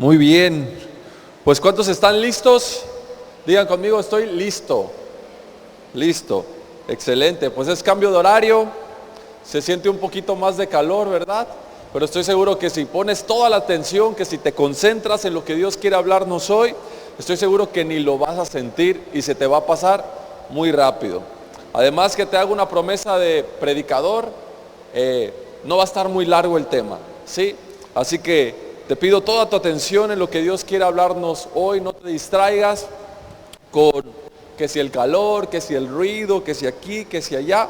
Muy bien, pues ¿cuántos están listos? Digan conmigo, estoy listo. Listo, excelente. Pues es cambio de horario, se siente un poquito más de calor, ¿verdad? Pero estoy seguro que si pones toda la atención, que si te concentras en lo que Dios quiere hablarnos hoy, estoy seguro que ni lo vas a sentir y se te va a pasar muy rápido. Además que te hago una promesa de predicador, no va a estar muy largo el tema, ¿sí? Así que te pido toda tu atención en lo que Dios quiere hablarnos hoy, no te distraigas con que si el calor, que si el ruido, que si aquí, que si allá,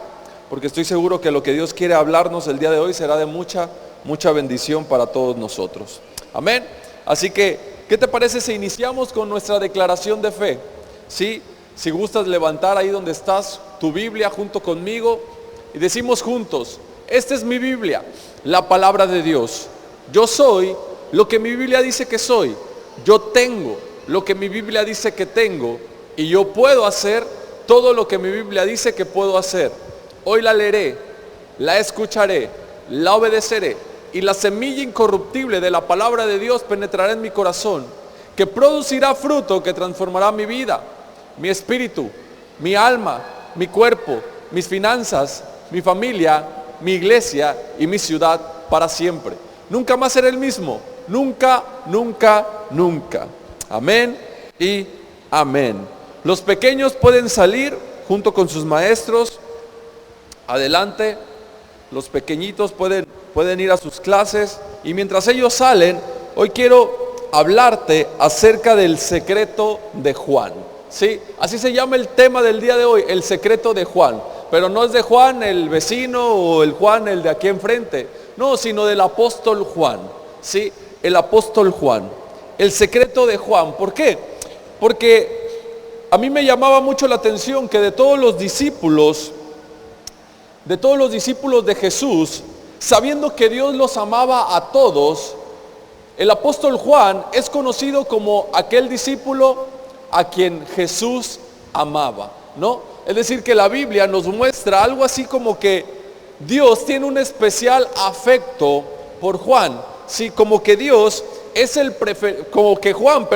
porque estoy seguro que lo que Dios quiere hablarnos el día de hoy será de mucha bendición para todos nosotros. Amén. Así que, ¿qué te parece si iniciamos con nuestra declaración de fe? ¿Sí? Si gustas levantar ahí donde estás tu Biblia junto conmigo y decimos juntos: esta es mi Biblia, la palabra de Dios. Yo soy lo que mi Biblia dice que soy. Yo tengo lo que mi Biblia dice que tengo. Y yo puedo hacer todo lo que mi Biblia dice que puedo hacer. Hoy la leeré, la escucharé, la obedeceré. Y la semilla incorruptible de la palabra de Dios penetrará en mi corazón, que producirá fruto que transformará mi vida, mi espíritu, mi alma, mi cuerpo, mis finanzas, mi familia, mi iglesia y mi ciudad para siempre. Nunca más seré el mismo. Nunca, nunca, nunca. Amén y amén. Los pequeños pueden salir junto con sus maestros. Adelante. Los pequeñitos pueden ir a sus clases. Y mientras ellos salen, hoy quiero hablarte acerca del secreto de Juan. ¿Sí? Así se llama el tema del día de hoy, el secreto de Juan. Pero no es de Juan el vecino o el Juan el de aquí enfrente. No, sino del apóstol Juan. ¿Sí? El apóstol Juan, el secreto de Juan. ¿Por qué? Porque a mí me llamaba mucho la atención que de todos los discípulos de Jesús, sabiendo que Dios los amaba a todos, el apóstol Juan es conocido como aquel discípulo a quien Jesús amaba, ¿no? Es decir, que la Biblia nos muestra algo así como que Dios tiene un especial afecto por Juan. Sí, como que Dios es Juan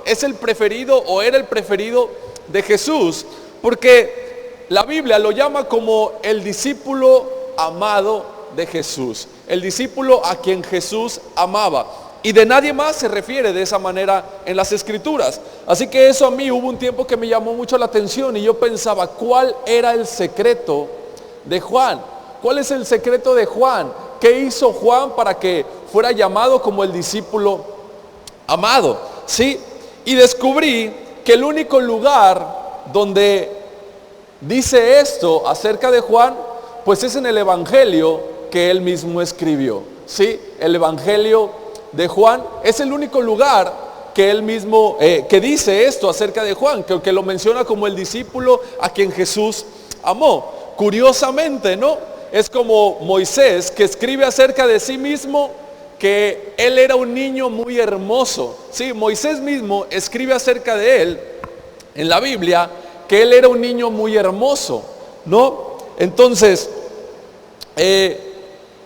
es el preferido o era el preferido de Jesús, porque la Biblia lo llama como el discípulo amado de Jesús, el discípulo a quien Jesús amaba, y de nadie más se refiere de esa manera en las Escrituras. Así que eso a mí hubo un tiempo que me llamó mucho la atención y yo pensaba, ¿cuál era el secreto de Juan? ¿Cuál es el secreto de Juan? ¿Qué hizo Juan para que fuera llamado como el discípulo amado? ¿Sí? Y descubrí que el único lugar donde dice esto acerca de Juan, pues es en el Evangelio que él mismo escribió. ¿Sí? El Evangelio de Juan es el único lugar que él mismo, que dice esto acerca de Juan, que lo menciona como el discípulo a quien Jesús amó. Curiosamente, ¿no? Es como Moisés, que escribe acerca de sí mismo que él era un niño muy hermoso. Sí, Moisés mismo escribe acerca de él en la Biblia que él era un niño muy hermoso, ¿no? Entonces,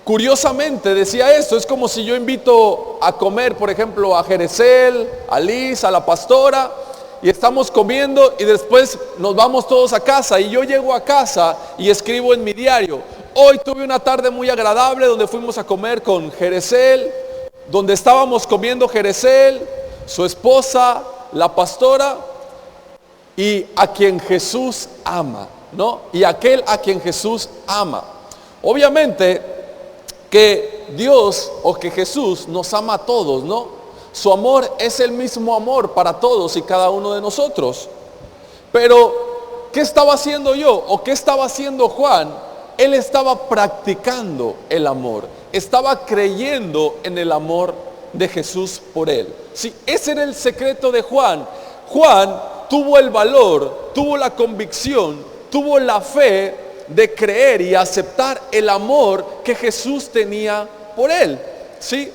curiosamente decía esto. Es como si yo invito a comer, por ejemplo, a Jerecel, a Liz, a la pastora, y estamos comiendo y después nos vamos todos a casa, y yo llego a casa y escribo en mi diario: hoy tuve una tarde muy agradable donde fuimos a comer con Jerecel, donde estábamos comiendo Jerecel, su esposa, la pastora, y a quien Jesús ama, ¿no? Y aquel a quien Jesús ama. Obviamente que Dios o que Jesús nos ama a todos, ¿no? Su amor es el mismo amor para todos y cada uno de nosotros. Pero, ¿qué estaba haciendo yo? ¿O qué estaba haciendo Juan? Él estaba practicando el amor. Estaba creyendo en el amor de Jesús por él. Sí, ese era el secreto de Juan. Juan tuvo el valor, tuvo la convicción, tuvo la fe de creer y aceptar el amor que Jesús tenía por él. ¿Sí?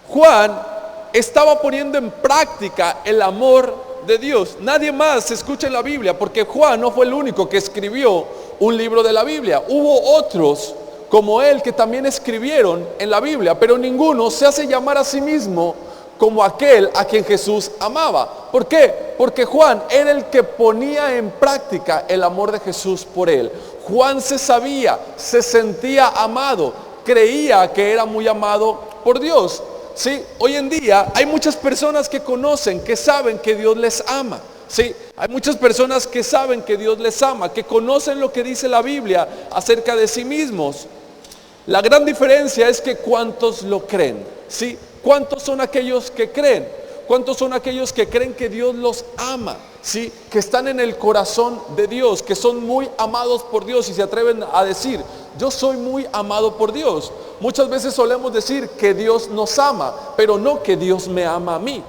Juan estaba poniendo en práctica el amor de Dios. Nadie más se escucha en la Biblia, porque Juan no fue el único que escribió un libro de la Biblia. Hubo otros como él que también escribieron en la Biblia, pero ninguno se hace llamar a sí mismo como aquel a quien Jesús amaba. ¿Por qué? Porque Juan era el que ponía en práctica el amor de Jesús por él. Juan se sabía, se sentía amado, creía que era muy amado por Dios. Sí, hoy en día hay muchas personas que conocen, que saben que Dios les ama. Sí, hay muchas personas que saben que Dios les ama, que conocen lo que dice la Biblia acerca de sí mismos. La gran diferencia es que cuántos lo creen. Sí, ¿cuántos son aquellos que creen? ¿Cuántos son aquellos que creen que Dios los ama? Sí, que están en el corazón de Dios, que son muy amados por Dios y se atreven a decir: yo soy muy amado por Dios. Muchas veces solemos decir que Dios nos ama, pero no que Dios me ama a mí.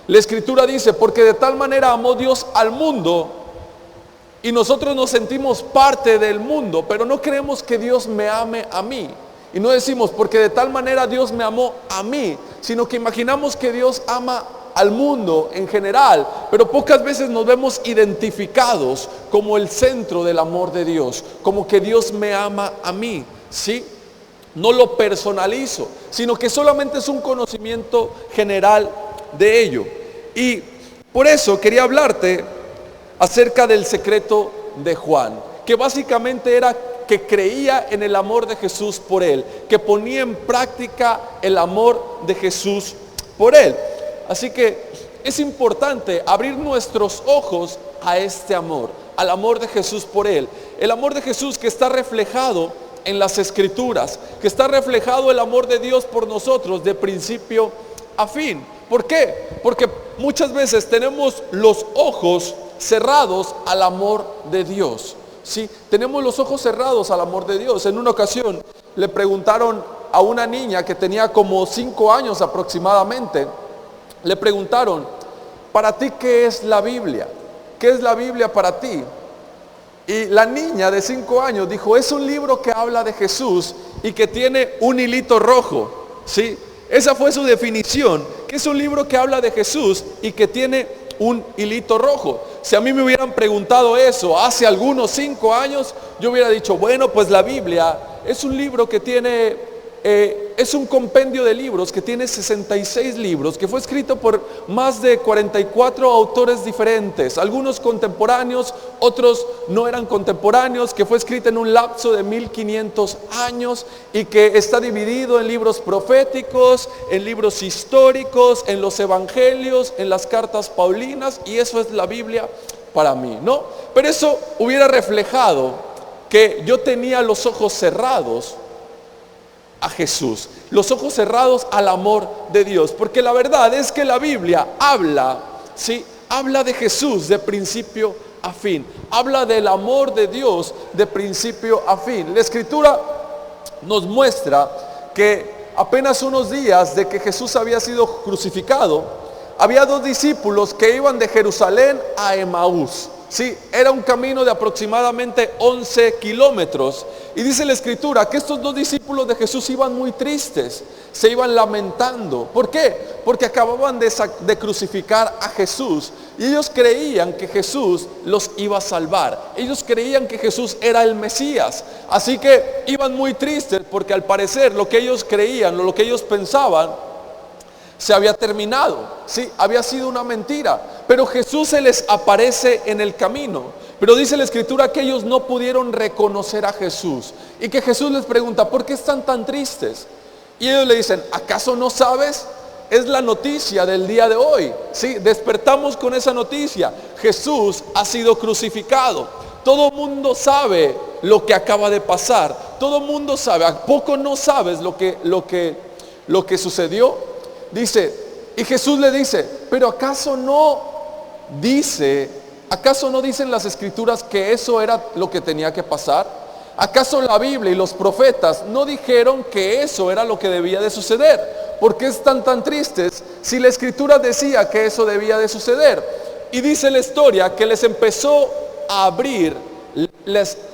La Escritura dice: porque de tal manera amó Dios al mundo, y nosotros nos sentimos parte del mundo, pero no creemos que Dios me ame a mí. Y no decimos: porque de tal manera Dios me amó a mí, sino que imaginamos que Dios ama al mundo en general, pero pocas veces nos vemos identificados como el centro del amor de Dios, como que Dios me ama a mí, ¿sí? No lo personalizo, sino que solamente es un conocimiento general de ello. Y por eso quería hablarte acerca del secreto de Juan, que básicamente era que creía en el amor de Jesús por él, que ponía en práctica el amor de Jesús por él. Así que es importante abrir nuestros ojos a este amor, al amor de Jesús por él. El amor de Jesús que está reflejado en las Escrituras, que está reflejado el amor de Dios por nosotros de principio a fin. ¿Por qué? Porque muchas veces tenemos los ojos cerrados al amor de Dios. Sí, tenemos los ojos cerrados al amor de Dios. En una ocasión le preguntaron a una niña que tenía como 5 años aproximadamente, le preguntaron: ¿para ti qué es la Biblia? ¿Qué es la Biblia para ti? Y la niña de 5 años dijo: es un libro que habla de Jesús y que tiene un hilito rojo. ¿Sí? Esa fue su definición, que es un libro que habla de Jesús y que tiene un hilito rojo. Si a mí me hubieran preguntado eso hace algunos 5 años, yo hubiera dicho: bueno, pues la Biblia es un libro que tiene, es un compendio de libros que tiene 66 libros, que fue escrito por más de 44 autores diferentes, algunos contemporáneos, otros no eran contemporáneos, que fue escrita en un lapso de 1500 años y que está dividido en libros proféticos, en libros históricos, en los evangelios, en las cartas paulinas, y eso es la Biblia para mí, ¿no? Pero eso hubiera reflejado que yo tenía los ojos cerrados a Jesús, los ojos cerrados al amor de Dios, porque la verdad es que la Biblia habla, ¿sí? Habla de Jesús de principio a fin, habla del amor de Dios de principio a fin. La Escritura nos muestra que apenas unos días de que Jesús había sido crucificado, había 2 discípulos que iban de Jerusalén a Emaús. Sí, era un camino de aproximadamente 11 kilómetros. Y dice la Escritura que estos 2 discípulos de Jesús iban muy tristes, se iban lamentando. ¿Por qué? Porque acababan de crucificar a Jesús. Y ellos creían que Jesús los iba a salvar. Ellos creían que Jesús era el Mesías. Así que iban muy tristes porque al parecer lo que ellos creían o lo que ellos pensaban se había terminado, sí, había sido una mentira, pero Jesús se les aparece en el camino. Pero dice la Escritura que ellos no pudieron reconocer a Jesús y que Jesús les pregunta: ¿por qué están tan tristes? Y ellos le dicen: ¿acaso no sabes? Es la noticia del día de hoy, sí, despertamos con esa noticia. Jesús ha sido crucificado. Todo mundo sabe lo que acaba de pasar. Todo mundo sabe. ¿A poco no sabes lo que sucedió? Dice, y Jesús le dice: pero ¿acaso no dicen las Escrituras que eso era lo que tenía que pasar? ¿Acaso la Biblia y los profetas no dijeron que eso era lo que debía de suceder? ¿Por qué están tan tristes si la Escritura decía que eso debía de suceder? Y dice la historia que les empezó a abrir,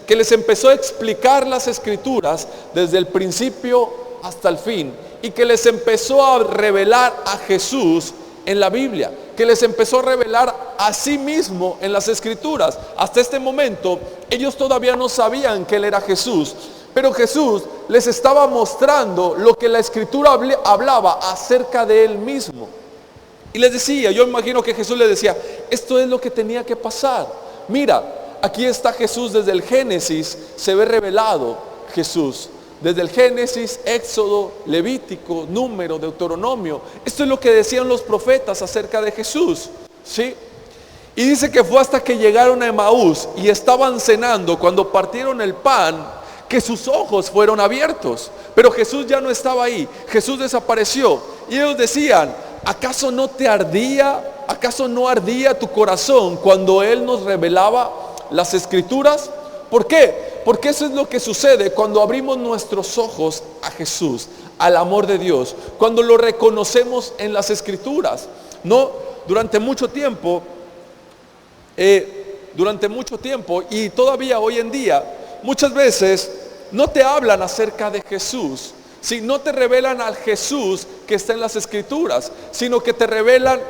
que les empezó a explicar las Escrituras desde el principio hasta el fin, y que les empezó a revelar a Jesús en la Biblia, que les empezó a revelar a sí mismo en las Escrituras. Hasta este momento ellos todavía no sabían que Él era Jesús, pero Jesús les estaba mostrando lo que la Escritura hablaba acerca de Él mismo. Y les decía, yo imagino que Jesús les decía, esto es lo que tenía que pasar. Mira, aquí está Jesús desde el Génesis, se ve revelado Jesús. Desde el Génesis, Éxodo, Levítico, Número, Deuteronomio. Esto es lo que decían los profetas acerca de Jesús, ¿sí? Y dice que fue hasta que llegaron a Emaús y estaban cenando, cuando partieron el pan, que sus ojos fueron abiertos. Pero Jesús ya no estaba ahí, Jesús desapareció. Y ellos decían, ¿acaso no te ardía, acaso no ardía tu corazón cuando Él nos revelaba las Escrituras? ¿Por qué? Porque eso es lo que sucede cuando abrimos nuestros ojos a Jesús, al amor de Dios, cuando lo reconocemos en las Escrituras. No, durante mucho tiempo y todavía hoy en día, muchas veces no te hablan acerca de Jesús, si no te revelan al Jesús que está en las Escrituras, sino que te revelan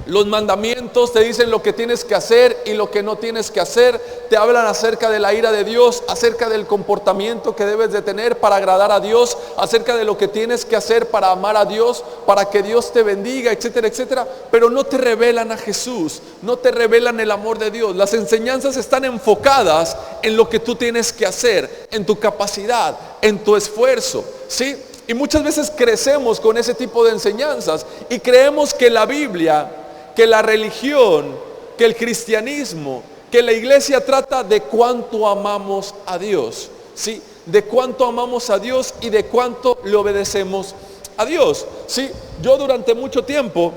los mandamientos, te dicen lo que tienes que hacer y lo que no tienes que hacer, te hablan acerca de la ira de Dios, acerca del comportamiento que debes de tener para agradar a Dios, acerca de lo que tienes que hacer para amar a Dios, para que Dios te bendiga, etcétera, etcétera, pero no te revelan a Jesús, no te revelan el amor de Dios. Las enseñanzas están enfocadas en lo que tú tienes que hacer, en tu capacidad, en tu esfuerzo, ¿sí? Y muchas veces crecemos con ese tipo de enseñanzas y creemos que la Biblia, que la religión, que el cristianismo, que la iglesia trata de cuánto amamos a Dios, ¿sí? De cuánto amamos a Dios y de cuánto le obedecemos a Dios, ¿sí? Yo durante mucho tiempo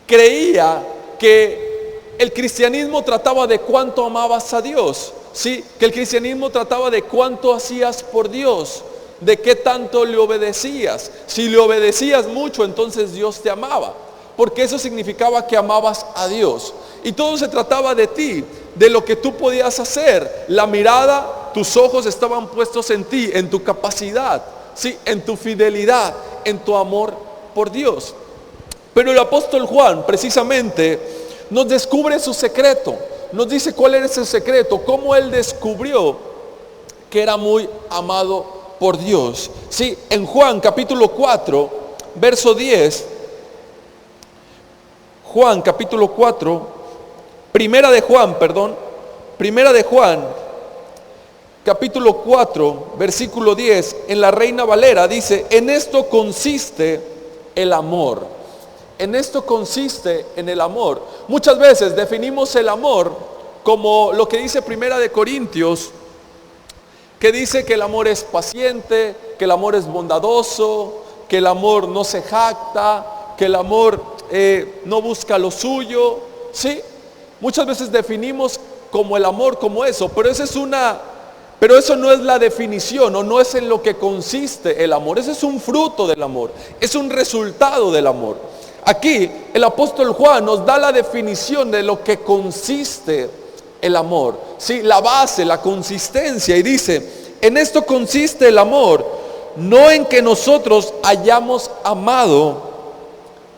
creía que el cristianismo trataba de cuánto amabas a Dios, ¿sí? Que el cristianismo trataba de cuánto hacías por Dios, de qué tanto le obedecías. Si le obedecías mucho, entonces Dios te amaba, porque eso significaba que amabas a Dios. Y todo se trataba de ti, de lo que tú podías hacer. La mirada, tus ojos estaban puestos en ti, en tu capacidad, ¿sí? En tu fidelidad, en tu amor por Dios. Pero el apóstol Juan precisamente nos descubre su secreto, nos dice cuál era ese secreto, cómo él descubrió que era muy amado por Dios. Sí, en Juan capítulo 4, verso 10, Juan capítulo 4, primera de Juan, capítulo 4, versículo 10, en la Reina Valera dice, en esto consiste el amor. En esto consiste en el amor. Muchas veces definimos el amor como lo que dice Primera de Corintios, que dice que el amor es paciente, que el amor es bondadoso, que el amor no se jacta, que el amor no busca lo suyo, ¿sí? Muchas veces definimos como el amor como eso, pero eso no es la definición, o no es en lo que consiste el amor. Ese es un fruto del amor, es un resultado del amor. Aquí el apóstol Juan nos da la definición de lo que consiste el amor, ¿sí? La base, la consistencia, y dice, en esto consiste el amor, no en que nosotros hayamos amado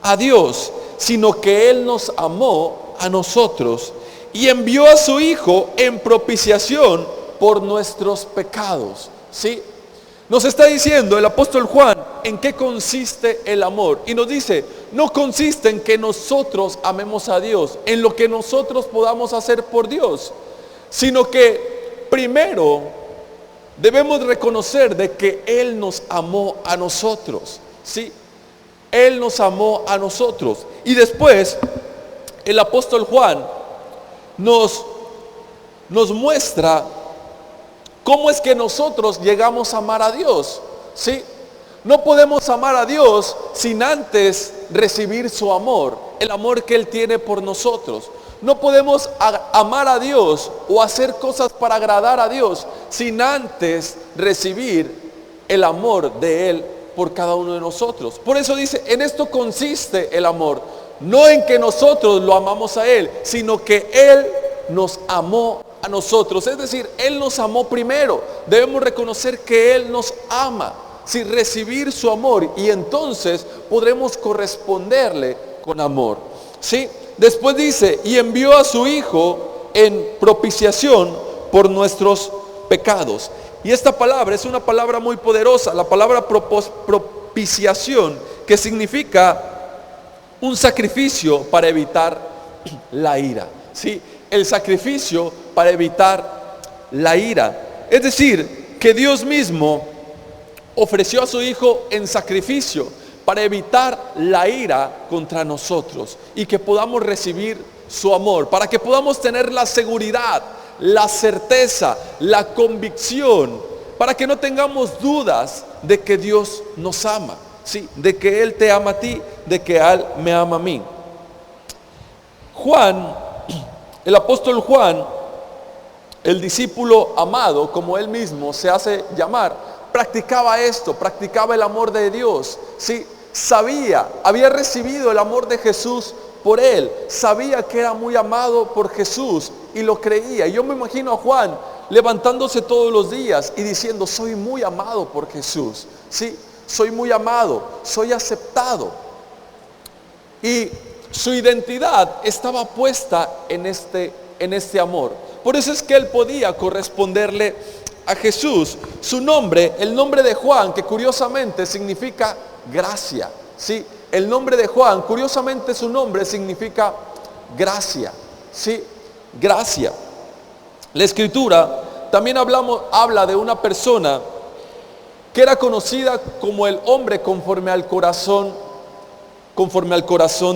a Dios, sino que Él nos amó a nosotros y envió a su Hijo en propiciación por nuestros pecados, ¿sí? Nos está diciendo el apóstol Juan en qué consiste el amor, y nos dice, no consiste en que nosotros amemos a Dios, en lo que nosotros podamos hacer por Dios, sino que primero debemos reconocer de que Él nos amó a nosotros, ¿sí? Él nos amó a nosotros. Y después el apóstol Juan nos muestra cómo es que nosotros llegamos a amar a Dios, ¿sí? No podemos amar a Dios sin antes recibir su amor, el amor que Él tiene por nosotros. No podemos amar a Dios o hacer cosas para agradar a Dios sin antes recibir el amor de Él por cada uno de nosotros. Por eso dice, en esto consiste el amor, no en que nosotros lo amamos a Él, sino que Él nos amó a nosotros. Es decir, Él nos amó primero. Debemos reconocer que Él nos ama, sin recibir su amor, y entonces podremos corresponderle con amor, ¿sí? Después dice, y envió a su Hijo en propiciación por nuestros pecados. Y esta palabra es una palabra muy poderosa, la palabra propiciación, que significa un sacrificio para evitar la ira. ¿Sí? El sacrificio para evitar la ira. Es decir, que Dios mismo ofreció a su Hijo en sacrificio para evitar la ira contra nosotros y que podamos recibir su amor, para que podamos tener la seguridad, la certeza, la convicción, para que no tengamos dudas de que Dios nos ama, ¿sí? De que Él te ama a ti, de que Él me ama a mí. Juan, el apóstol Juan, el discípulo amado, como él mismo se hace llamar, practicaba esto, practicaba el amor de Dios, ¿sí? Sabía, había recibido el amor de Jesús por él, sabía que era muy amado por Jesús y lo creía. Yo me imagino a Juan levantándose todos los días y diciendo: soy muy amado por Jesús, ¿sí? Soy muy amado, soy aceptado. Y su identidad estaba puesta en este amor. Por eso es que él podía corresponderle a Jesús. Su nombre, el nombre de Juan, que curiosamente significa gracia, ¿sí? El nombre de Juan, curiosamente su nombre significa gracia, ¿sí? Gracia. La Escritura también habla de una persona que era conocida como el hombre conforme al corazón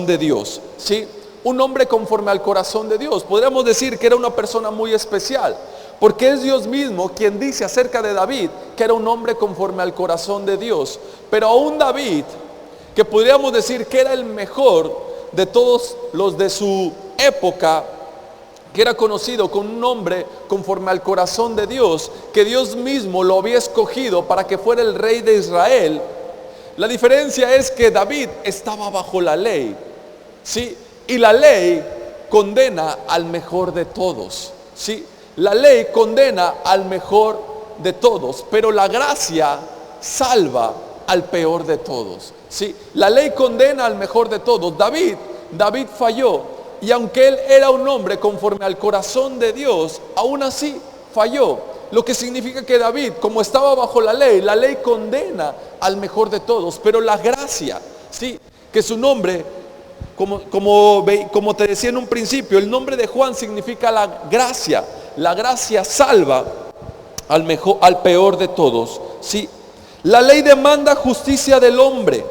de Dios, ¿sí? Un hombre conforme al corazón de Dios. Podríamos decir que era una persona muy especial, porque es Dios mismo quien dice acerca de David que era un hombre conforme al corazón de Dios. Pero aún David, que podríamos decir que era el mejor de todos los de su época, que era conocido con un hombre conforme al corazón de Dios, que Dios mismo lo había escogido para que fuera el rey de Israel. La diferencia es que David estaba bajo la ley, ¿sí? Y la ley condena al mejor de todos, ¿sí? La ley condena al mejor de todos, pero la gracia salva al peor de todos, ¿sí? La ley condena al mejor de todos. David falló, y aunque él era un hombre conforme al corazón de Dios, aún así falló. Lo que significa que David, como estaba bajo la ley condena al mejor de todos, pero la gracia, ¿sí? Que su nombre, como te decía en un principio, el nombre de Juan significa la gracia. La gracia salva al peor de todos, ¿sí? La ley demanda justicia del hombre.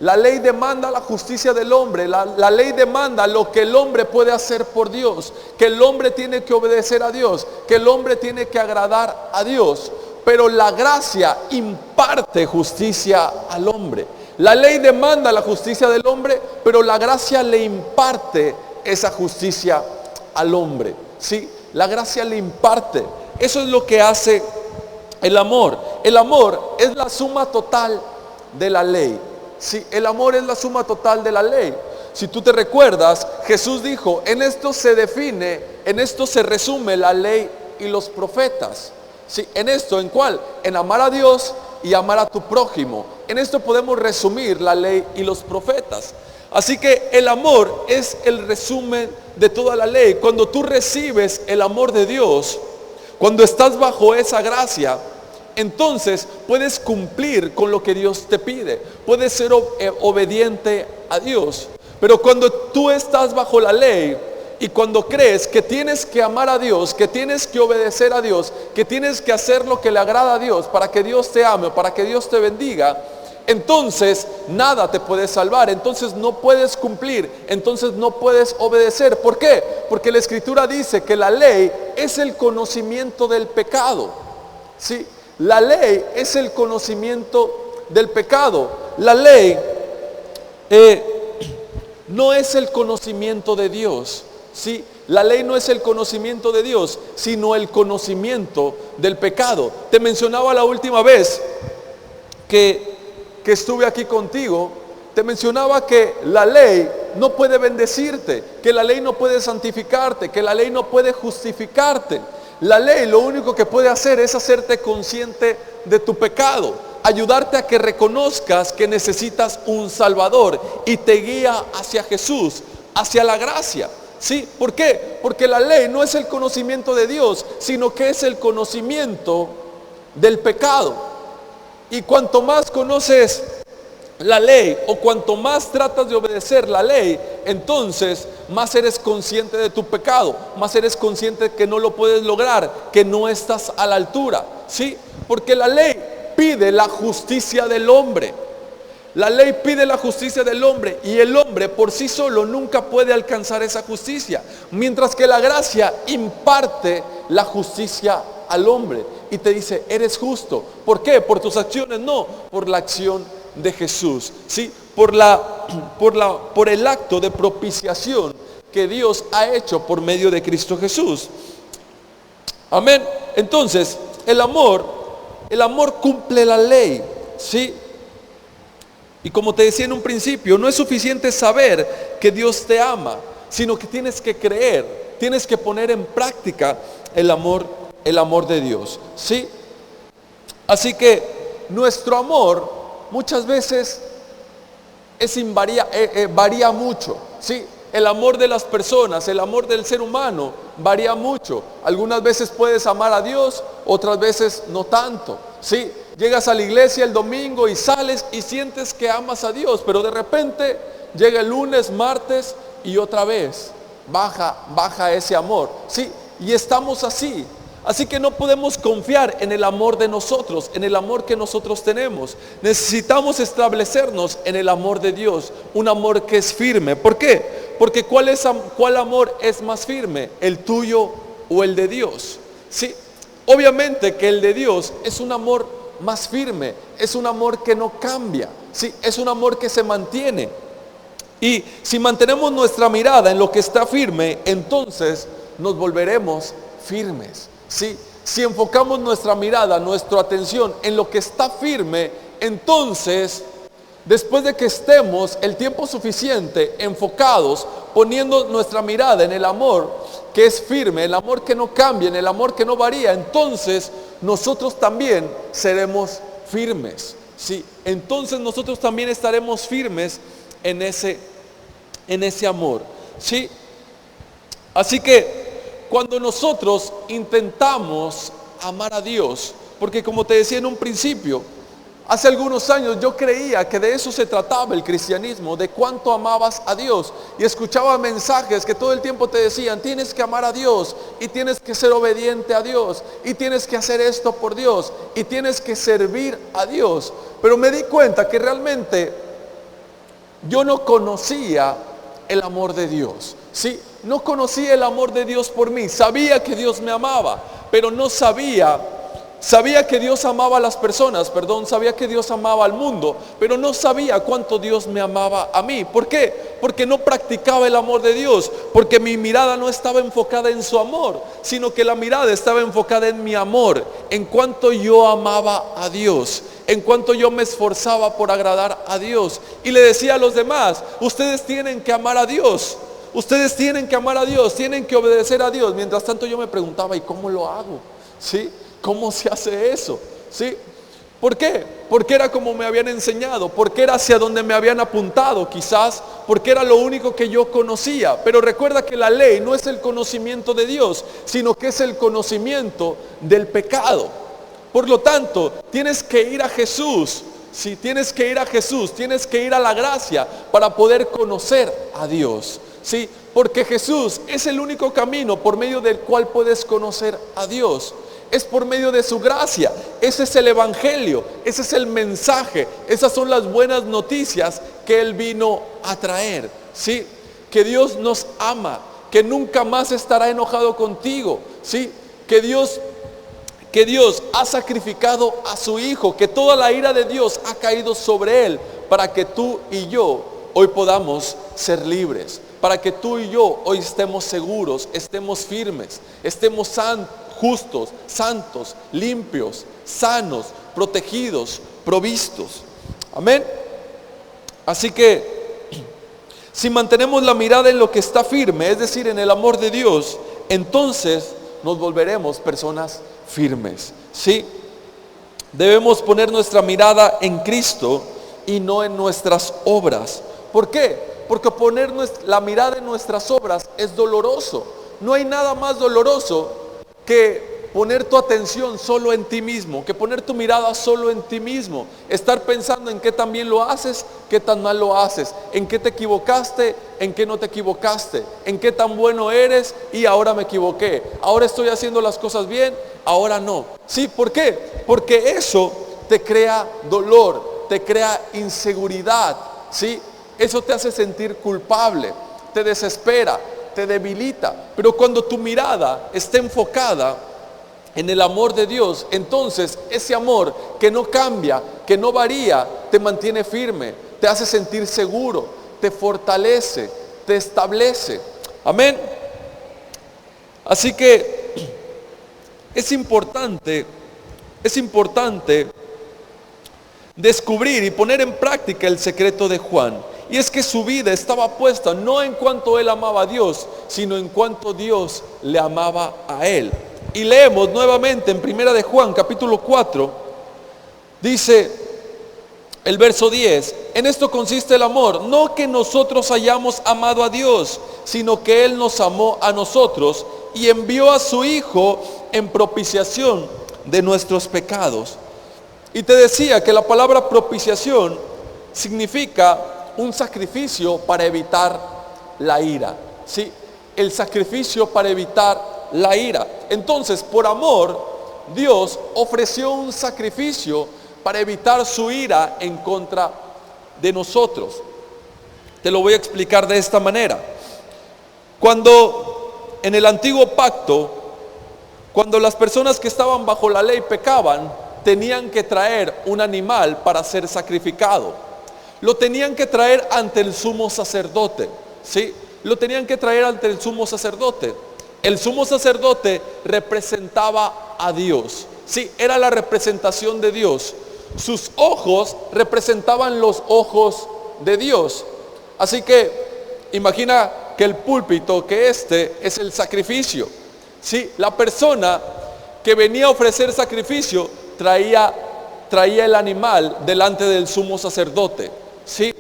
La ley demanda la justicia del hombre. La ley demanda lo que el hombre puede hacer por Dios, que el hombre tiene que obedecer a Dios, que el hombre tiene que agradar a Dios. Pero la gracia imparte justicia al hombre. La ley demanda la justicia del hombre, pero la gracia le imparte esa justicia al hombre, ¿sí? La gracia le imparte. Eso es lo que hace el amor. El amor es la suma total de la ley. Sí, el amor es la suma total de la ley. Si tú te recuerdas, Jesús dijo: en esto se define, en esto se resume la ley y los profetas. Sí, ¿en esto? ¿En cuál? En amar a Dios y amar a tu prójimo. En esto podemos resumir la ley y los profetas. Así que el amor es el resumen de toda la ley. Cuando tú recibes el amor de Dios, cuando estás bajo esa gracia, entonces puedes cumplir con lo que Dios te pide, puedes ser obediente a Dios. Pero cuando tú estás bajo la ley y cuando crees que tienes que amar a Dios, que tienes que obedecer a Dios, que tienes que hacer lo que le agrada a Dios para que Dios te ame, para que Dios te bendiga, entonces nada te puede salvar, entonces no puedes cumplir, entonces no puedes obedecer. ¿Por qué? Porque la Escritura dice que la ley es el conocimiento del pecado, ¿sí? La ley es el conocimiento del pecado. La ley no es el conocimiento de Dios, ¿sí? La ley no es el conocimiento de Dios, sino el conocimiento del pecado. Te mencionaba la última vez que estuve aquí contigo, te mencionaba que la ley no puede bendecirte, que la ley no puede santificarte, que la ley no puede justificarte. La ley lo único que puede hacer es hacerte consciente de tu pecado, ayudarte a que reconozcas que necesitas un Salvador y te guía hacia Jesús, hacia la gracia. ¿Sí? ¿Por qué? Porque la ley no es el conocimiento de Dios, sino que es el conocimiento del pecado. Y cuanto más conoces la ley, o cuanto más tratas de obedecer la ley, entonces más eres consciente de tu pecado, más eres consciente que no lo puedes lograr, que no estás a la altura, ¿sí? Porque la ley pide la justicia del hombre. La ley pide la justicia del hombre y el hombre por sí solo nunca puede alcanzar esa justicia, mientras que la gracia imparte la justicia al hombre y te dice, eres justo. ¿Por qué? ¿Por tus acciones? No, por la acción de Jesús, ¿sí? Por el acto de propiciación que Dios ha hecho por medio de Cristo Jesús. Amén. Entonces, el amor cumple la ley, ¿sí? Y como te decía en un principio, no es suficiente saber que Dios te ama, sino que tienes que creer, tienes que poner en práctica el amor de Dios, ¿sí? Así que nuestro amor muchas veces varía mucho, ¿sí? El amor de las personas, el amor del ser humano varía mucho. Algunas veces puedes amar a Dios, otras veces no tanto, ¿sí? Llegas a la iglesia el domingo y sales y sientes que amas a Dios, pero de repente llega el lunes, martes y otra vez baja ese amor, ¿sí? Y estamos así. Así que no podemos confiar en el amor de nosotros, en el amor que nosotros tenemos. Necesitamos establecernos en el amor de Dios, un amor que es firme. ¿Por qué? Porque ¿cuál amor es más firme? ¿El tuyo o el de Dios? Sí, obviamente que el de Dios es un amor más firme, es un amor que no cambia, sí, es un amor que se mantiene. Y si mantenemos nuestra mirada en lo que está firme, entonces nos volveremos firmes. ¿Sí? Si enfocamos nuestra mirada, nuestra atención en lo que está firme, entonces, después de que estemos el tiempo suficiente enfocados, poniendo nuestra mirada en el amor que es firme, el amor que no cambia, en el amor que no varía, entonces nosotros también seremos firmes, ¿sí? Entonces nosotros también estaremos firmes en ese amor, ¿sí? Así que cuando nosotros intentamos amar a Dios, porque como te decía en un principio, hace algunos años yo creía que de eso se trataba el cristianismo, de cuánto amabas a Dios, y escuchaba mensajes que todo el tiempo te decían, tienes que amar a Dios, y tienes que ser obediente a Dios, y tienes que hacer esto por Dios, y tienes que servir a Dios. Pero me di cuenta que realmente yo no conocía el amor de Dios, ¿sí? No conocía el amor de Dios por mí. Sabía que Dios me amaba, pero no sabía que Dios amaba a las personas, sabía que Dios amaba al mundo, pero no sabía cuánto Dios me amaba a mí. ¿Por qué? Porque no practicaba el amor de Dios, porque mi mirada no estaba enfocada en su amor, sino que la mirada estaba enfocada en mi amor, en cuánto yo amaba a Dios, en cuanto yo me esforzaba por agradar a Dios. Y le decía a los demás, ustedes tienen que amar a Dios, ustedes tienen que amar a Dios, tienen que obedecer a Dios. Mientras tanto yo me preguntaba, ¿y cómo lo hago? ¿Sí? ¿Cómo se hace eso? ¿Sí? ¿Por qué? Porque era como me habían enseñado, porque era hacia donde me habían apuntado, quizás porque era lo único que yo conocía. Pero recuerda que la ley no es el conocimiento de Dios, sino que es el conocimiento del pecado. Por lo tanto, tienes que ir a Jesús, ¿sí? Tienes que ir a Jesús, tienes que ir a la gracia para poder conocer a Dios, ¿sí? Porque Jesús es el único camino por medio del cual puedes conocer a Dios. Es por medio de su gracia. Ese es el evangelio, ese es el mensaje, esas son las buenas noticias que Él vino a traer, ¿sí? Que Dios nos ama, que nunca más estará enojado contigo, ¿sí? Que Dios ha sacrificado a su Hijo, que toda la ira de Dios ha caído sobre Él, para que tú y yo hoy podamos ser libres, para que tú y yo hoy estemos seguros, estemos firmes, estemos justos, santos, limpios, sanos, protegidos, provistos. Amén. Así que si mantenemos la mirada en lo que está firme, es decir, en el amor de Dios, entonces nos volveremos personas firmes, ¿sí? Debemos poner nuestra mirada en Cristo y no en nuestras obras. ¿Por qué? Porque poner la mirada en nuestras obras es doloroso. No hay nada más doloroso que poner tu atención solo en ti mismo, que poner tu mirada solo en ti mismo, estar pensando en qué tan bien lo haces, qué tan mal lo haces, en qué te equivocaste, en qué no te equivocaste, en qué tan bueno eres y ahora me equivoqué, ahora estoy haciendo las cosas bien, ahora no. Sí, ¿por qué? Porque eso te crea dolor, te crea inseguridad, ¿sí? Eso te hace sentir culpable, te desespera, te debilita. Pero cuando tu mirada está enfocada en el amor de Dios, entonces ese amor que no cambia, que no varía, te mantiene firme, te hace sentir seguro, te fortalece, te establece. Amén. Así que es importante descubrir y poner en práctica el secreto de Juan. Y es que su vida estaba puesta no en cuanto él amaba a Dios, sino en cuanto Dios le amaba a él. Y leemos nuevamente en Primera de Juan, capítulo 4, dice el verso 10, en esto consiste el amor, no que nosotros hayamos amado a Dios, sino que Él nos amó a nosotros y envió a su Hijo en propiciación de nuestros pecados. Y te decía que la palabra propiciación significa un sacrificio para evitar la ira, ¿sí? El sacrificio para evitar la ira. Entonces, por amor, Dios ofreció un sacrificio para evitar su ira en contra de nosotros. Te lo voy a explicar de esta manera. Cuando en el antiguo pacto, cuando las personas que estaban bajo la ley pecaban, tenían que traer un animal para ser sacrificado. Lo tenían que traer ante el sumo sacerdote, ¿sí? Lo tenían que traer ante el sumo sacerdote. El sumo sacerdote representaba a Dios, ¿sí? Era la representación de Dios. Sus ojos representaban los ojos de Dios. Así que imagina que el púlpito, que este es el sacrificio, ¿sí? La persona que venía a ofrecer sacrificio traía el animal delante del sumo sacerdote, ¿sí?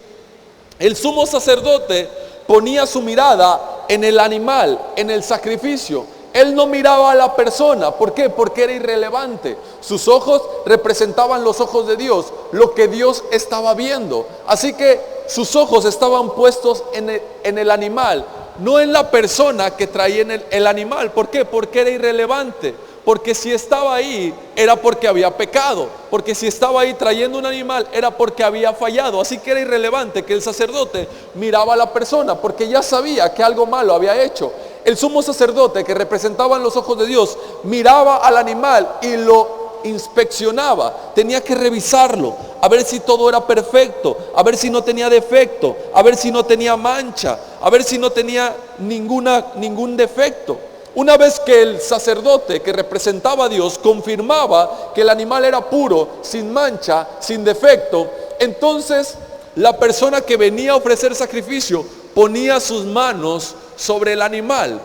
El sumo sacerdote ponía su mirada en el animal, en el sacrificio. Él no miraba a la persona. ¿Por qué? Porque era irrelevante. Sus ojos representaban los ojos de Dios, lo que Dios estaba viendo. Así que sus ojos estaban puestos en el animal, no en la persona que traía el animal. ¿Por qué? Porque era irrelevante. Porque si estaba ahí era porque había pecado, porque si estaba ahí trayendo un animal era porque había fallado. Así que era irrelevante que el sacerdote miraba a la persona, porque ya sabía que algo malo había hecho. El sumo sacerdote, que representaba en los ojos de Dios, miraba al animal y lo inspeccionaba. Tenía que revisarlo, a ver si todo era perfecto, a ver si no tenía defecto, a ver si no tenía mancha, a ver si no tenía ningún defecto. Una vez que el sacerdote, que representaba a Dios, confirmaba que el animal era puro, sin mancha, sin defecto, entonces la persona que venía a ofrecer sacrificio ponía sus manos sobre el animal.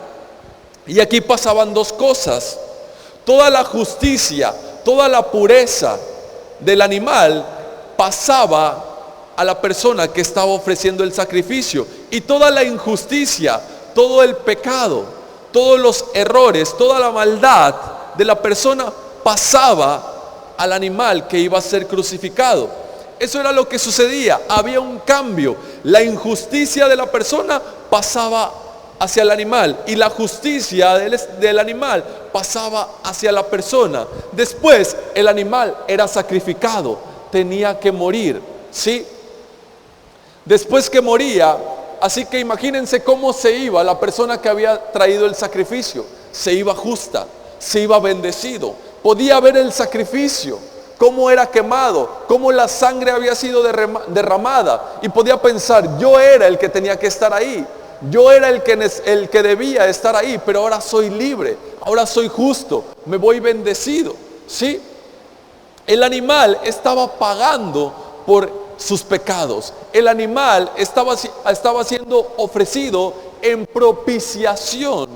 Y aquí pasaban dos cosas. Toda la justicia, toda la pureza del animal pasaba a la persona que estaba ofreciendo el sacrificio. Y toda la injusticia, todo el pecado, todos los errores, toda la maldad de la persona pasaba al animal que iba a ser crucificado. Eso era lo que sucedía. Había un cambio. La injusticia de la persona pasaba hacia el animal y la justicia del animal pasaba hacia la persona. Después el animal era sacrificado, tenía que morir, ¿sí? Después que moría, así que imagínense cómo se iba la persona que había traído el sacrificio. Se iba justa, se iba bendecido. Podía ver el sacrificio, cómo era quemado, cómo la sangre había sido derramada. Y podía pensar, yo era el que tenía que estar ahí. Yo era el que debía estar ahí, pero ahora soy libre, ahora soy justo, me voy bendecido, ¿sí? El animal estaba pagando por sus pecados. El animal estaba siendo ofrecido en propiciación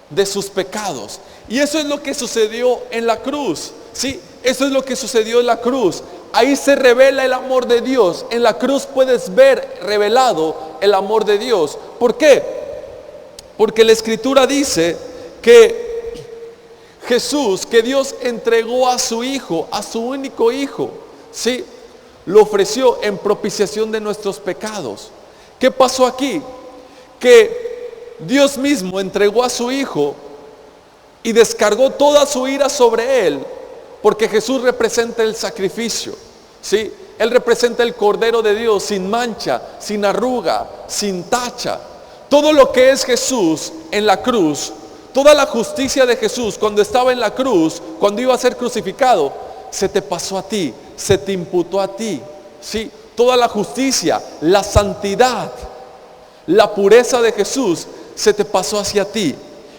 de sus pecados. Y eso es lo que sucedió en la cruz, ¿sí? Eso es lo que sucedió en la cruz. Ahí se revela el amor de Dios. En la cruz puedes ver revelado el amor de Dios. ¿Por qué? Porque la Escritura dice que Jesús, que Dios entregó a su Hijo, a su único Hijo, ¿sí? Lo ofreció en propiciación de nuestros pecados. ¿Qué pasó aquí? Que Dios mismo entregó a su Hijo y descargó toda su ira sobre Él, porque Jesús representa el sacrificio, ¿sí? Él representa el Cordero de Dios sin mancha, sin arruga, sin tacha. Todo lo que es Jesús en la cruz, toda la justicia de Jesús cuando estaba en la cruz, cuando iba a ser crucificado, se te pasó a ti, se te imputó a ti, ¿sí? Toda la justicia, la santidad, la pureza de Jesús se te pasó hacia ti.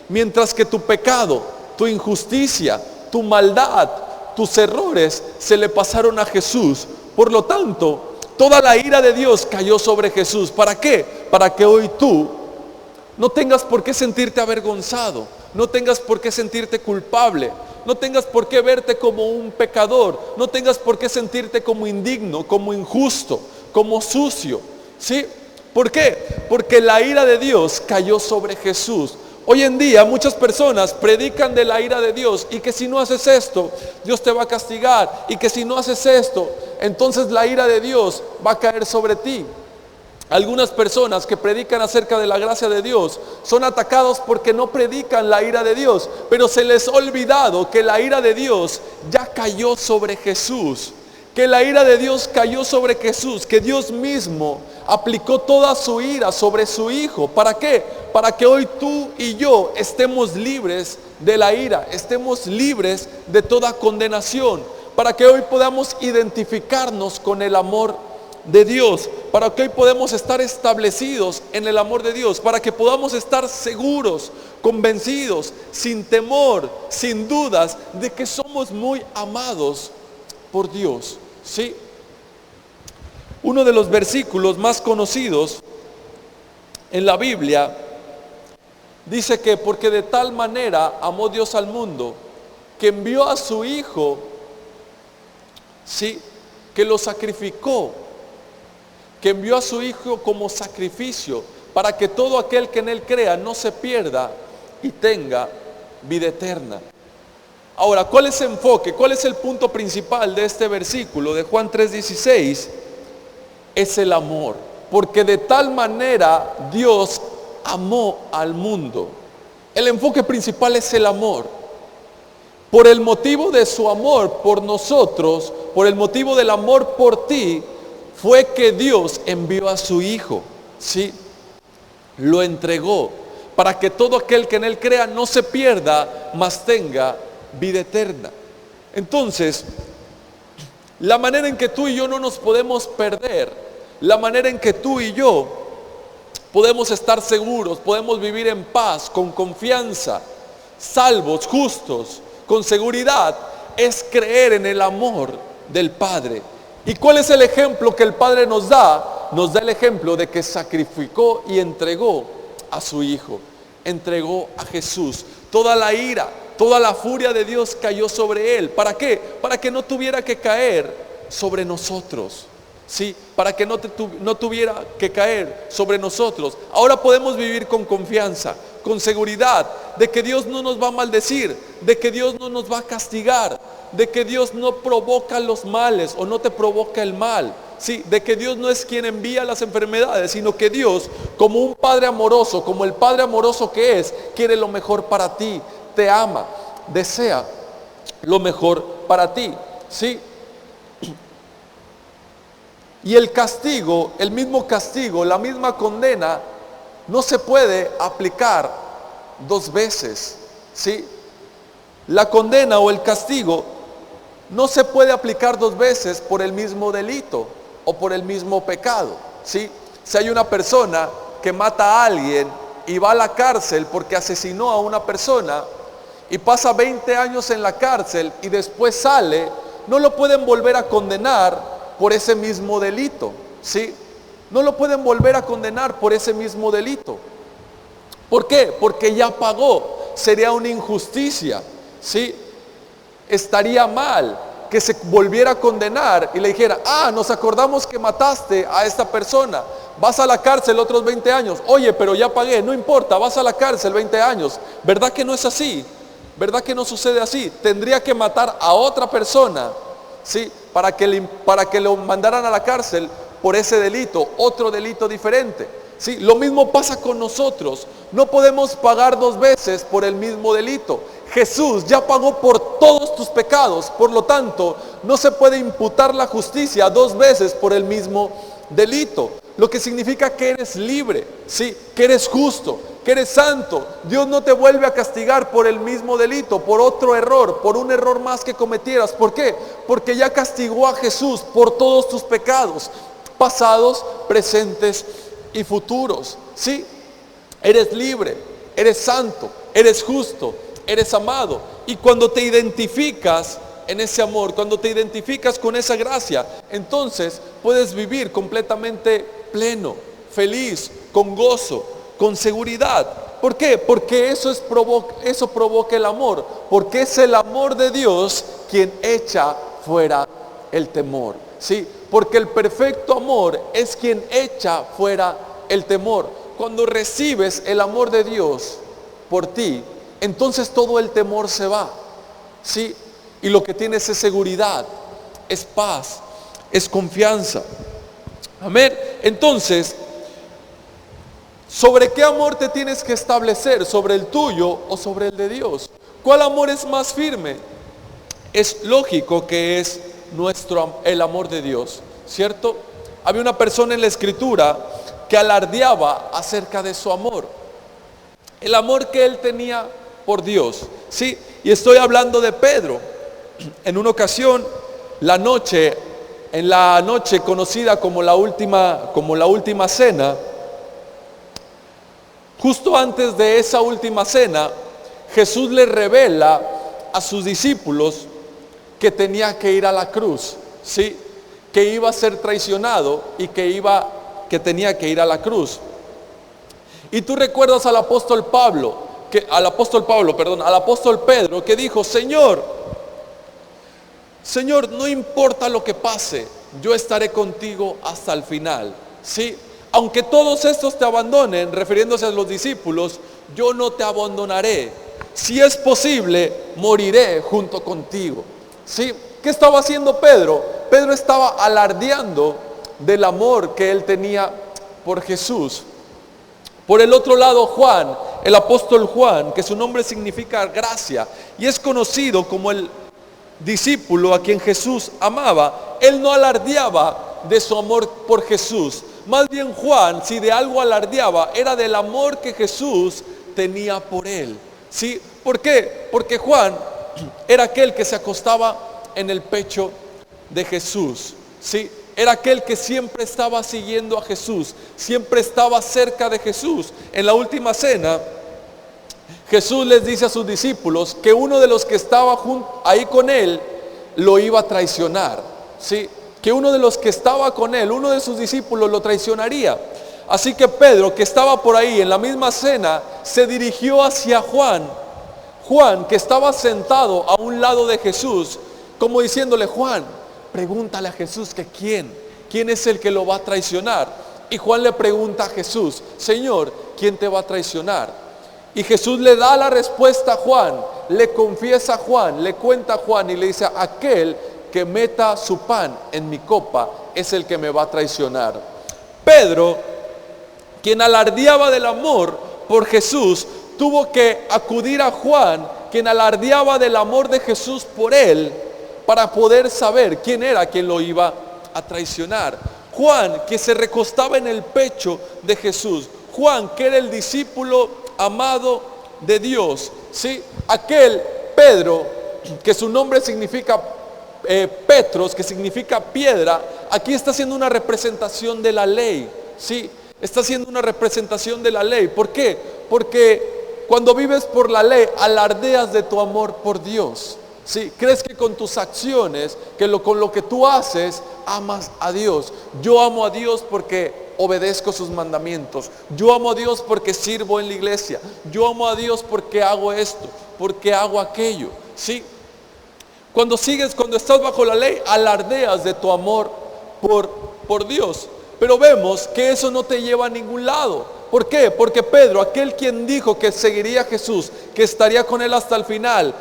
Mientras que tu pecado, tu injusticia, tu maldad, tus errores se le pasaron a Jesús. Por lo tanto, toda la ira de Dios cayó sobre Jesús. ¿Para qué? Para que hoy tú no tengas por qué sentirte avergonzado, no tengas por qué sentirte culpable, no tengas por qué verte como un pecador, no tengas por qué sentirte como indigno, como injusto, como sucio, ¿sí? ¿Por qué? Porque la ira de Dios cayó sobre Jesús. Hoy en día muchas personas predican de la ira de Dios y que si no haces esto, Dios te va a castigar, y que si no haces esto, entonces la ira de Dios va a caer sobre ti. Algunas personas que predican acerca de la gracia de Dios son atacados porque no predican la ira de Dios, pero se les ha olvidado que la ira de Dios ya cayó sobre Jesús, que la ira de Dios cayó sobre Jesús, que Dios mismo aplicó toda su ira sobre su Hijo. ¿Para qué? Para que hoy tú y yo estemos libres de la ira, estemos libres de toda condenación, para que hoy podamos identificarnos con el amor de Dios, para que hoy podamos estar establecidos en el amor de Dios, para que podamos estar seguros, convencidos, sin temor, sin dudas, de que somos muy amados por Dios, ¿sí? Uno de los versículos más conocidos en la Biblia dice que porque de tal manera amó Dios al mundo, que envió a su Hijo, ¿sí? Que lo sacrificó, que envió a su Hijo como sacrificio, para que todo aquel que en Él crea no se pierda y tenga vida eterna. Ahora, ¿cuál es el enfoque? ¿Cuál es el punto principal de este versículo de Juan 3:16? Es el amor, porque de tal manera Dios amó al mundo. El enfoque principal es el amor. Por el motivo de su amor por nosotros, por el motivo del amor por ti, fue que Dios envió a su Hijo, ¿sí? Lo entregó para que todo aquel que en Él crea no se pierda, mas tenga vida eterna. Entonces, la manera en que tú y yo no nos podemos perder, la manera en que tú y yo podemos estar seguros, podemos vivir en paz, con confianza, salvos, justos, con seguridad, es creer en el amor del Padre. ¿Y cuál es el ejemplo que el Padre nos da? Nos da el ejemplo de que sacrificó y entregó a su Hijo, entregó a Jesús. Toda la ira, toda la furia de Dios cayó sobre Él. ¿Para qué? Para que no tuviera que caer sobre nosotros, ¿sí? Para que no tuviera que caer sobre nosotros. Ahora podemos vivir con confianza, con seguridad, de que Dios no nos va a maldecir, de que Dios no nos va a castigar, de que Dios no provoca los males o no te provoca el mal, ¿sí? De que Dios no es quien envía las enfermedades, sino que Dios, como un Padre amoroso, como el Padre amoroso que es, quiere lo mejor para ti, te ama, desea lo mejor para ti, ¿sí? Y el castigo, el mismo castigo, la misma condena, no se puede aplicar dos veces, ¿sí? La condena o el castigo no se puede aplicar dos veces por el mismo delito o por el mismo pecado, ¿sí? Si hay una persona que mata a alguien y va a la cárcel porque asesinó a una persona y pasa 20 años en la cárcel y después sale, no lo pueden volver a condenar por ese mismo delito, ¿sí? No lo pueden volver a condenar por ese mismo delito. ¿Por qué? Porque ya pagó. Sería una injusticia, ¿sí? Estaría mal que se volviera a condenar y le dijera, nos acordamos que mataste a esta persona, vas a la cárcel otros 20 años. Oye, pero ya pagué, no importa, vas a la cárcel 20 años. ¿Verdad que no es así? ¿Verdad que no sucede así? Tendría que matar a otra persona, ¿sí? Para que lo mandaran a la cárcel por ese delito, otro delito diferente. ¿Sí? Lo mismo pasa con nosotros. No podemos pagar dos veces por el mismo delito. Jesús ya pagó por todos tus pecados, por lo tanto, no se puede imputar la justicia dos veces por el mismo delito. Lo que significa que eres libre, ¿sí? Que eres justo, que eres santo. Dios no te vuelve a castigar por el mismo delito, por otro error, por un error más que cometieras. ¿Por qué? Porque ya castigó a Jesús por todos tus pecados, pasados, presentes y futuros. ¿Sí? Eres libre, eres santo, eres justo, eres amado. Y cuando te identificas en ese amor, cuando te identificas con esa gracia, entonces puedes vivir completamente pleno, feliz, con gozo, con seguridad. ¿Por qué? Porque eso provoca el amor, porque es el amor de Dios quien echa fuera el temor. ¿Sí? Porque el perfecto amor es quien echa fuera el temor. Cuando recibes el amor de Dios por ti, entonces todo el temor se va. ¿Sí? Y lo que tienes es seguridad, es paz, es confianza. Amén. Entonces, ¿sobre qué amor te tienes que establecer? ¿Sobre el tuyo o sobre el de Dios? ¿Cuál amor es más firme? Es lógico que es el amor de Dios, ¿cierto? Había una persona en la Escritura que alardeaba acerca de su amor, el amor que él tenía por Dios, ¿sí? Y estoy hablando de Pedro. En una ocasión, en la noche conocida como la última cena, justo antes de esa última cena, Jesús le revela a sus discípulos que tenía que ir a la cruz, ¿sí? Que iba a ser traicionado y que tenía que ir a la cruz. Y tú recuerdas al apóstol Pedro, que dijo: Señor, no importa lo que pase, yo estaré contigo hasta el final. ¿Sí? Aunque todos estos te abandonen, refiriéndose a los discípulos, yo no te abandonaré. Si es posible, moriré junto contigo. ¿Sí? ¿Qué estaba haciendo Pedro? Pedro estaba alardeando del amor que él tenía por Jesús. Por el otro lado, Juan, el apóstol Juan, que su nombre significa gracia y es conocido como el discípulo a quien Jesús amaba, él no alardeaba de su amor por Jesús. Más bien Juan, si de algo alardeaba, era del amor que Jesús tenía por él. ¿Sí? ¿Por qué? Porque Juan era aquel que se acostaba en el pecho de Jesús. ¿Sí? Era aquel que siempre estaba siguiendo a Jesús, siempre estaba cerca de Jesús. En la última cena, Jesús les dice a sus discípulos que uno de los que estaba ahí con él lo iba a traicionar. ¿Sí? Que uno de los que estaba con él, uno de sus discípulos, lo traicionaría. Así que Pedro, que estaba por ahí en la misma cena, se dirigió hacia Juan, que estaba sentado a un lado de Jesús, como diciéndole: Juan, pregúntale a Jesús que quién es el que lo va a traicionar. Y Juan le pregunta a Jesús: Señor, ¿quién te va a traicionar? Y Jesús le da la respuesta a Juan, le confiesa a Juan, le cuenta a Juan y le dice: aquel que meta su pan en mi copa es el que me va a traicionar. Pedro, quien alardeaba del amor por Jesús, tuvo que acudir a Juan, quien alardeaba del amor de Jesús por él, para poder saber quién era quien lo iba a traicionar. Juan, que se recostaba en el pecho de Jesús. Juan, que era el discípulo amado de Dios. ¿Sí? Aquel Pedro, que su nombre significa Petros, que significa piedra, aquí está haciendo una representación de la ley. ¿Sí? Está haciendo una representación de la ley. ¿Por qué? Porque cuando vives por la ley, alardeas de tu amor por Dios. ¿Sí? Crees que con tus acciones, con lo que tú haces, amas a Dios. Yo amo a Dios porque obedezco sus mandamientos. Yo amo a Dios porque sirvo en la iglesia. Yo amo a Dios porque hago esto, porque hago aquello. ¿Sí? Cuando estás bajo la ley, alardeas de tu amor por Dios. Pero vemos que eso no te lleva a ningún lado. ¿Por qué? Porque Pedro, aquel quien dijo que seguiría a Jesús, que estaría con él hasta el final,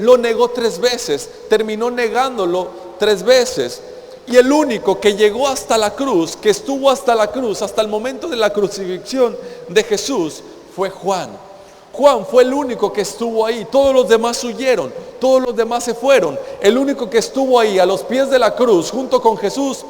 lo negó 3 veces, terminó negándolo 3 veces. Y el único que llegó hasta la cruz, que estuvo hasta la cruz, hasta el momento de la crucifixión de Jesús, fue Juan. Juan fue el único que estuvo ahí. Todos los demás huyeron, todos los demás se fueron. El único que estuvo ahí a los pies de la cruz junto con Jesús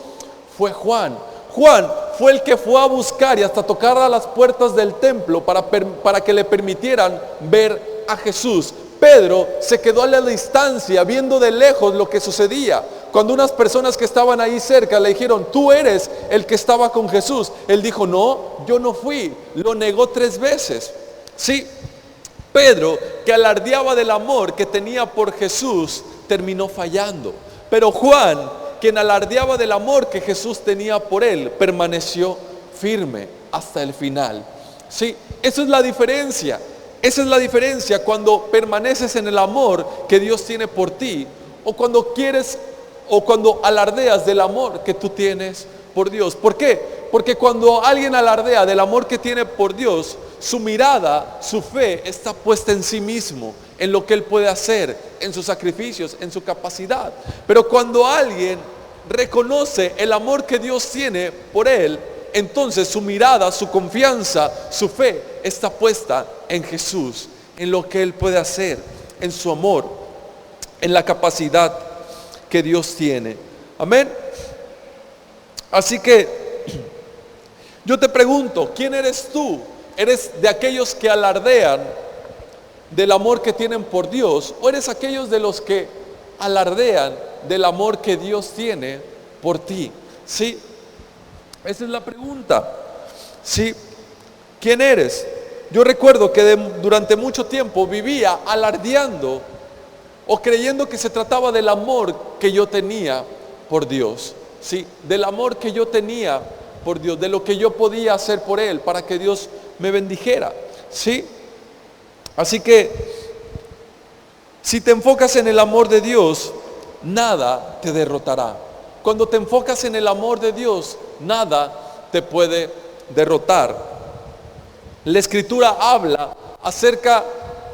fue Juan. Juan fue el que fue a buscar y hasta tocar a las puertas del templo para que le permitieran ver a Jesús. Pedro se quedó a la distancia viendo de lejos lo que sucedía. Cuando unas personas que estaban ahí cerca le dijeron, tú eres el que estaba con Jesús, él dijo, no, yo no fui. Lo negó 3 veces. Sí, Pedro, que alardeaba del amor que tenía por Jesús, terminó fallando. Pero Juan, quien alardeaba del amor que Jesús tenía por él, permaneció firme hasta el final. Sí, eso es la diferencia. Esa es la diferencia cuando permaneces en el amor que Dios tiene por ti, o cuando quieres, o cuando alardeas del amor que tú tienes por Dios. ¿Por qué? Porque cuando alguien alardea del amor que tiene por Dios, su mirada, su fe está puesta en sí mismo, en lo que Él puede hacer, en sus sacrificios, en su capacidad. Pero cuando alguien reconoce el amor que Dios tiene por él, entonces su mirada, su confianza, su fe está puesta en Jesús, en lo que Él puede hacer, en su amor, en la capacidad que Dios tiene. Amén. Así que yo te pregunto, ¿quién eres tú? ¿Eres de aquellos que alardean del amor que tienen por Dios, o eres aquellos de los que alardean del amor que Dios tiene por ti? ¿Sí? Esa es la pregunta. ¿Sí? ¿Quién eres? Yo recuerdo que durante mucho tiempo vivía alardeando o creyendo que se trataba del amor que yo tenía por Dios. ¿Sí? Del amor que yo tenía por Dios, de lo que yo podía hacer por Él para que Dios me bendijera. ¿Sí? Así que si te enfocas en el amor de Dios, nada te derrotará. Cuando te enfocas en el amor de Dios, nada te puede derrotar. La Escritura habla acerca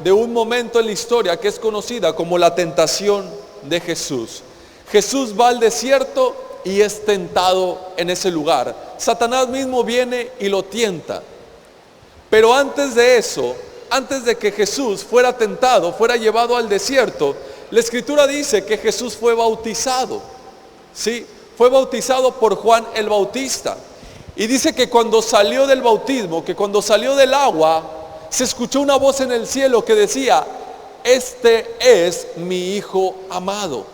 de un momento en la historia que es conocida como la tentación de Jesús. Jesús va al desierto y es tentado en ese lugar. Satanás mismo viene y lo tienta. Pero antes de eso, antes de que Jesús fuera tentado, fuera llevado al desierto, la Escritura dice que Jesús fue bautizado. ¿Sí? Fue bautizado por Juan el Bautista. Y dice que cuando salió del bautismo, que cuando salió del agua, se escuchó una voz en el cielo que decía, este es mi Hijo amado.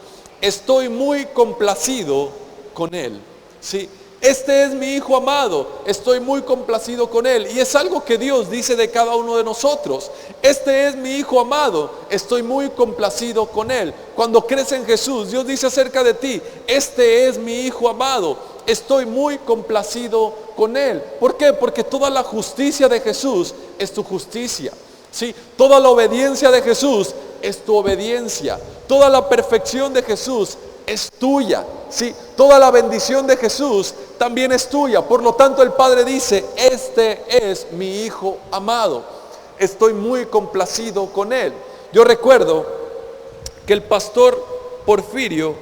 Estoy muy complacido con Él. ¿Sí? Este es mi Hijo amado, estoy muy complacido con Él. Y es algo que Dios dice de cada uno de nosotros. Este es mi Hijo amado, estoy muy complacido con Él. Cuando crees en Jesús, Dios dice acerca de ti, este es mi Hijo amado, estoy muy complacido con Él. ¿Por qué? Porque toda la justicia de Jesús es tu justicia. ¿Sí? Toda la obediencia de Jesús es tu obediencia. Toda la perfección de Jesús es tuya. ¿Sí? Toda la bendición de Jesús también es tuya. Por lo tanto, el Padre dice, este es mi Hijo amado, estoy muy complacido con Él. Yo recuerdo que el pastor Porfirio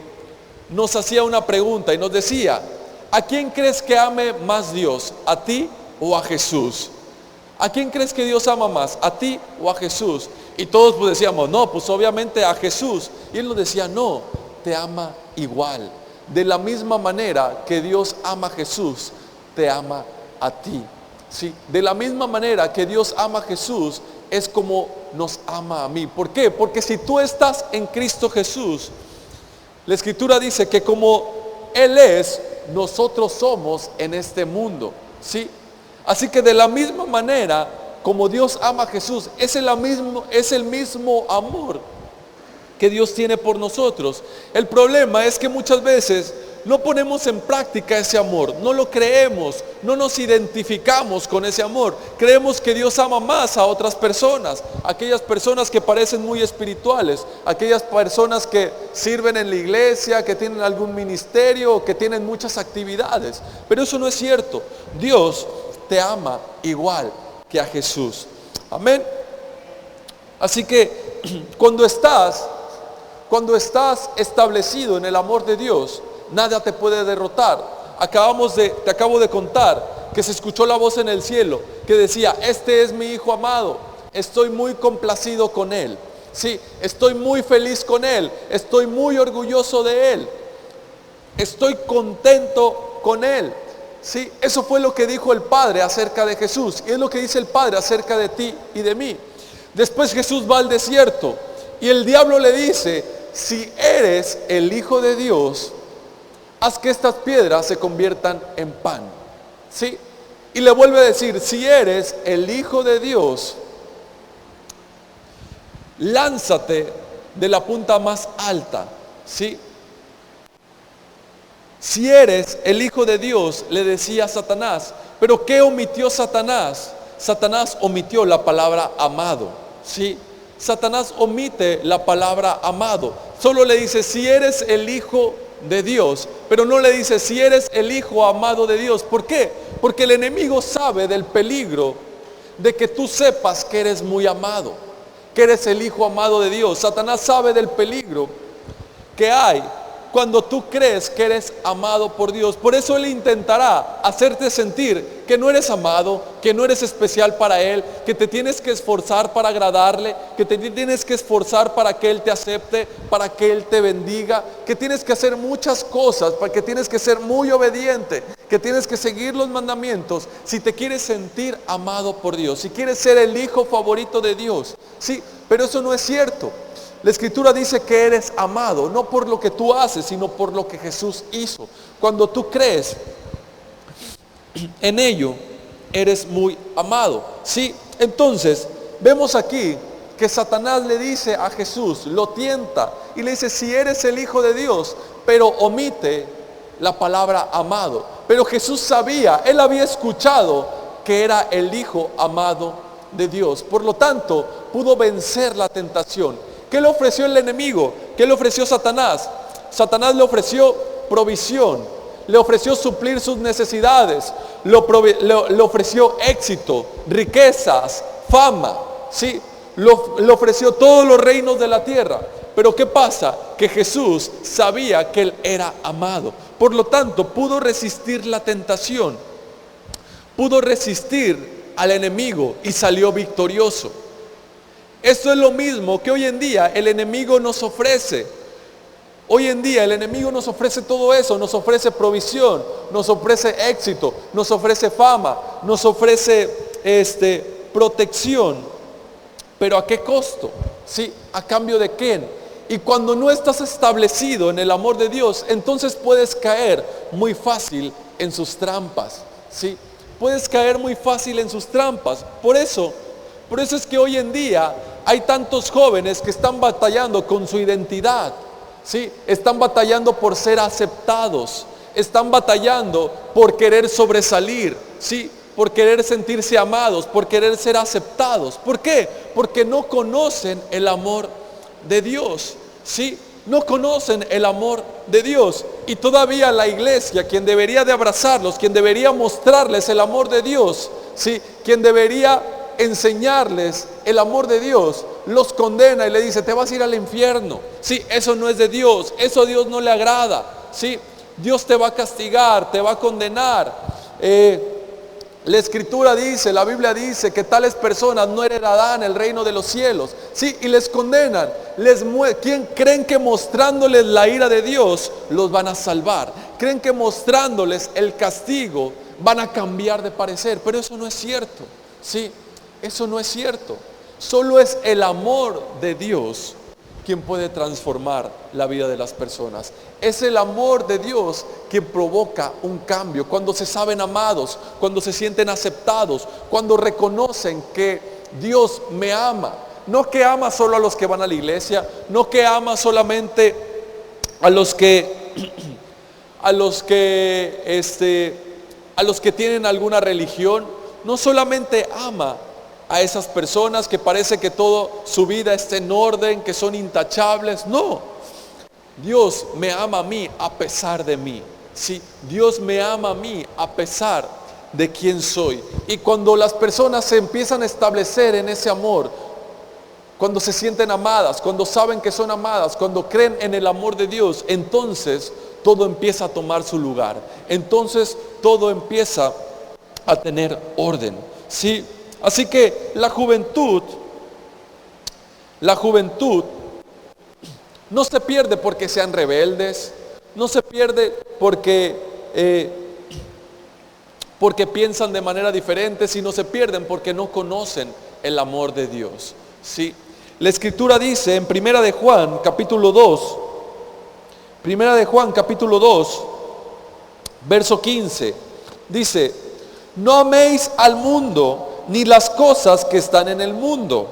nos hacía una pregunta y nos decía, ¿a quién crees que ame más Dios? ¿A ti o a Jesús? ¿A quién crees que Dios ama más? ¿A ti o a Jesús? Y todos pues decíamos, no, pues obviamente a Jesús. Y él nos decía, no, te ama igual. De la misma manera que Dios ama a Jesús, te ama a ti. ¿Sí? De la misma manera que Dios ama a Jesús, es como nos ama a mí. ¿Por qué? Porque si tú estás en Cristo Jesús, la Escritura dice que como Él es, nosotros somos en este mundo. ¿Sí? Así que de la misma manera como Dios ama a Jesús, es el mismo amor que Dios tiene por nosotros. El problema es que muchas veces no ponemos en práctica ese amor, no lo creemos, no nos identificamos con ese amor. Creemos que Dios ama más a otras personas, aquellas personas que parecen muy espirituales, aquellas personas que sirven en la iglesia, que tienen algún ministerio, que tienen muchas actividades. Pero eso no es cierto. Dios te ama igual que a Jesús. Amén. Así que cuando estás establecido en el amor de Dios, nada te puede derrotar. Te acabo de contar que se escuchó la voz en el cielo que decía: este es mi Hijo amado, estoy muy complacido con Él. Sí, estoy muy feliz con Él, estoy muy orgulloso de Él, estoy contento con Él. Sí, eso fue lo que dijo el Padre acerca de Jesús, y es lo que dice el Padre acerca de ti y de mí. Después Jesús va al desierto y el diablo le dice: si eres el Hijo de Dios, haz que estas piedras se conviertan en pan. ¿Sí? Y le vuelve a decir: si eres el Hijo de Dios, lánzate de la punta más alta. ¿Sí? Si eres el Hijo de Dios, le decía Satanás. Pero ¿qué omitió Satanás? Satanás omitió la palabra amado. ¿Sí? Satanás omite la palabra amado. Solo le dice: si eres el Hijo de Dios, pero no le dice: si eres el Hijo amado de Dios. ¿Por qué? Porque el enemigo sabe del peligro de que tú sepas que eres muy amado, que eres el Hijo amado de Dios. Satanás sabe del peligro que hay cuando tú crees que eres amado por Dios. Por eso Él intentará hacerte sentir que no eres amado, que no eres especial para Él, que te tienes que esforzar para agradarle, que te tienes que esforzar para que Él te acepte, para que Él te bendiga, que tienes que hacer muchas cosas, para que tienes que ser muy obediente, que tienes que seguir los mandamientos si te quieres sentir amado por Dios, si quieres ser el hijo favorito de Dios. Sí, pero eso no es cierto. La Escritura dice que eres amado, no por lo que tú haces, sino por lo que Jesús hizo. Cuando tú crees en ello, eres muy amado. Sí, entonces vemos aquí que Satanás le dice a Jesús, lo tienta y le dice: si eres el Hijo de Dios, pero omite la palabra amado. Pero Jesús sabía, Él había escuchado que era el Hijo amado de Dios. Por lo tanto, pudo vencer la tentación. ¿Qué le ofreció el enemigo? ¿Qué le ofreció Satanás? Satanás le ofreció provisión, le ofreció suplir sus necesidades, le ofreció éxito, riquezas, fama, ¿sí? Le ofreció todos los reinos de la tierra. Pero ¿qué pasa? Que Jesús sabía que Él era amado. Por lo tanto, pudo resistir la tentación, pudo resistir al enemigo y salió victorioso. Esto es lo mismo que hoy en día el enemigo nos ofrece. Hoy en día el enemigo nos ofrece todo eso, nos ofrece provisión, nos ofrece éxito, nos ofrece fama, nos ofrece protección. ¿Pero a qué costo? ¿Sí? ¿A cambio de qué? Y cuando no estás establecido en el amor de Dios, entonces puedes caer muy fácil en sus trampas. ¿Sí? Puedes caer muy fácil en sus trampas. Por eso es que hoy en día hay tantos jóvenes que están batallando con su identidad, ¿sí? Están batallando por ser aceptados, están batallando por querer sobresalir, ¿sí? Por querer sentirse amados, por querer ser aceptados. ¿Por qué? Porque no conocen el amor de Dios, ¿sí? No conocen el amor de Dios. Y todavía la iglesia, quien debería de abrazarlos, quien debería mostrarles el amor de Dios, ¿sí? Quien debería enseñarles el amor de Dios, los condena y le dice: te vas a ir al infierno. Sí, eso no es de Dios, eso a Dios no le agrada. Sí, Dios te va a castigar, te va a condenar. La Escritura dice, la Biblia dice que tales personas no heredarán el reino de los cielos. Sí, y les condenan. ¿Quién creen que mostrándoles la ira de Dios los van a salvar? Creen que mostrándoles el castigo van a cambiar de parecer, pero eso no es cierto. Sí, eso no es cierto. Solo es el amor de Dios quien puede transformar la vida de las personas. Es el amor de Dios quien provoca un cambio. Cuando se saben amados, cuando se sienten aceptados, cuando reconocen que Dios me ama. No que ama solo a los que van a la iglesia, no que ama solamente a los que tienen alguna religión. No solamente ama a esas personas que parece que toda su vida está en orden, que son intachables. No, Dios me ama a mí a pesar de mí. Sí, Dios me ama a mí a pesar de quién soy. Y cuando las personas se empiezan a establecer en ese amor, cuando se sienten amadas, cuando saben que son amadas, cuando creen en el amor de Dios, entonces todo empieza a tomar su lugar. Entonces todo empieza a tener orden, ¿sí? Así que la juventud no se pierde porque sean rebeldes, no se pierde porque piensan de manera diferente, sino se pierden porque no conocen el amor de Dios, ¿sí? La Escritura dice en Primera de Juan, capítulo 2, verso 15, dice: no améis al mundo ni las cosas que están en el mundo.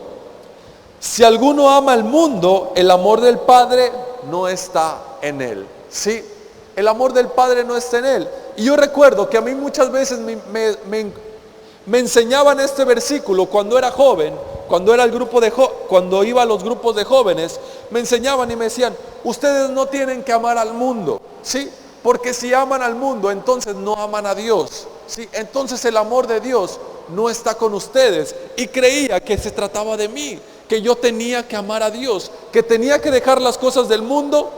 Si alguno ama al mundo, el amor del Padre no está en él, ¿sí? El amor del Padre no está en él. Y yo recuerdo que a mí muchas veces me enseñaban este versículo cuando era joven, cuando iba a los grupos de jóvenes, me enseñaban y me decían: ustedes no tienen que amar al mundo, ¿sí? Porque si aman al mundo, entonces no aman a Dios, ¿sí? Entonces el amor de Dios no está con ustedes. Y creía que se trataba de mí, que yo tenía que amar a Dios, que tenía que dejar las cosas del mundo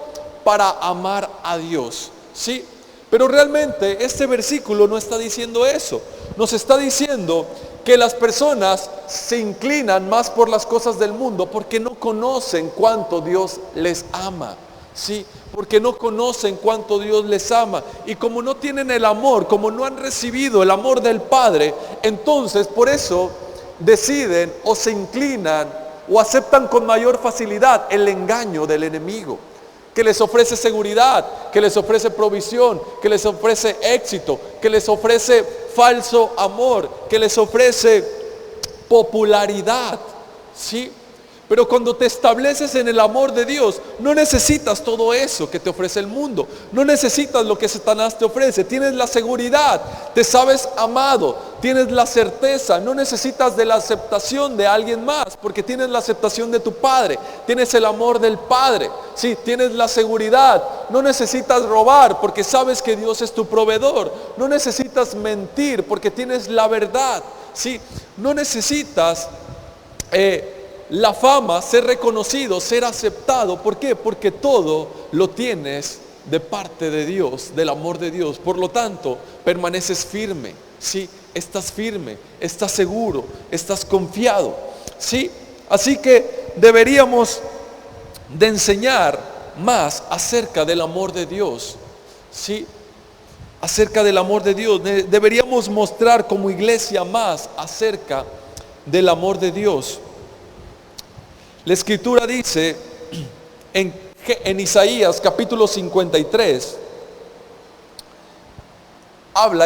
para amar a Dios, ¿sí? Pero realmente este versículo no está diciendo eso. Nos está diciendo que las personas se inclinan más por las cosas del mundo porque no conocen cuánto Dios les ama, ¿sí? Porque no conocen cuánto Dios les ama. Y como no tienen el amor, como no han recibido el amor del Padre, entonces por eso deciden o se inclinan o aceptan con mayor facilidad el engaño del enemigo, que les ofrece seguridad, que les ofrece provisión, que les ofrece éxito, que les ofrece falso amor, que les ofrece popularidad, ¿sí? Pero cuando te estableces en el amor de Dios, no necesitas todo eso que te ofrece el mundo, no necesitas lo que Satanás te ofrece. Tienes la seguridad, te sabes amado, tienes la certeza, no necesitas de la aceptación de alguien más, porque tienes la aceptación de tu Padre, tienes el amor del Padre, sí, tienes la seguridad, no necesitas robar porque sabes que Dios es tu proveedor, no necesitas mentir porque tienes la verdad, sí, no necesitas la fama, ser reconocido, ser aceptado. ¿Por qué? Porque todo lo tienes de parte de Dios, del amor de Dios. Por lo tanto, permaneces firme, ¿sí? Estás firme, estás seguro, estás confiado, ¿sí? Así que deberíamos de enseñar más acerca del amor de Dios, ¿sí? Acerca del amor de Dios. Deberíamos mostrar como iglesia más acerca del amor de Dios. La Escritura dice en Isaías capítulo 53,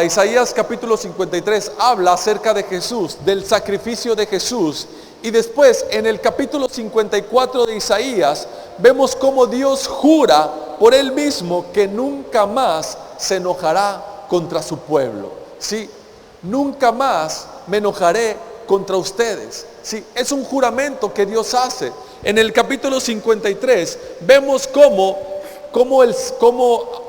Isaías capítulo 53 habla acerca de Jesús, del sacrificio de Jesús. Y después en el capítulo 54 de Isaías vemos cómo Dios jura por Él mismo que nunca más se enojará contra su pueblo, ¿sí? Nunca más me enojaré contra ustedes, ¿sí? Es un juramento que Dios hace. En el capítulo 53 vemos cómo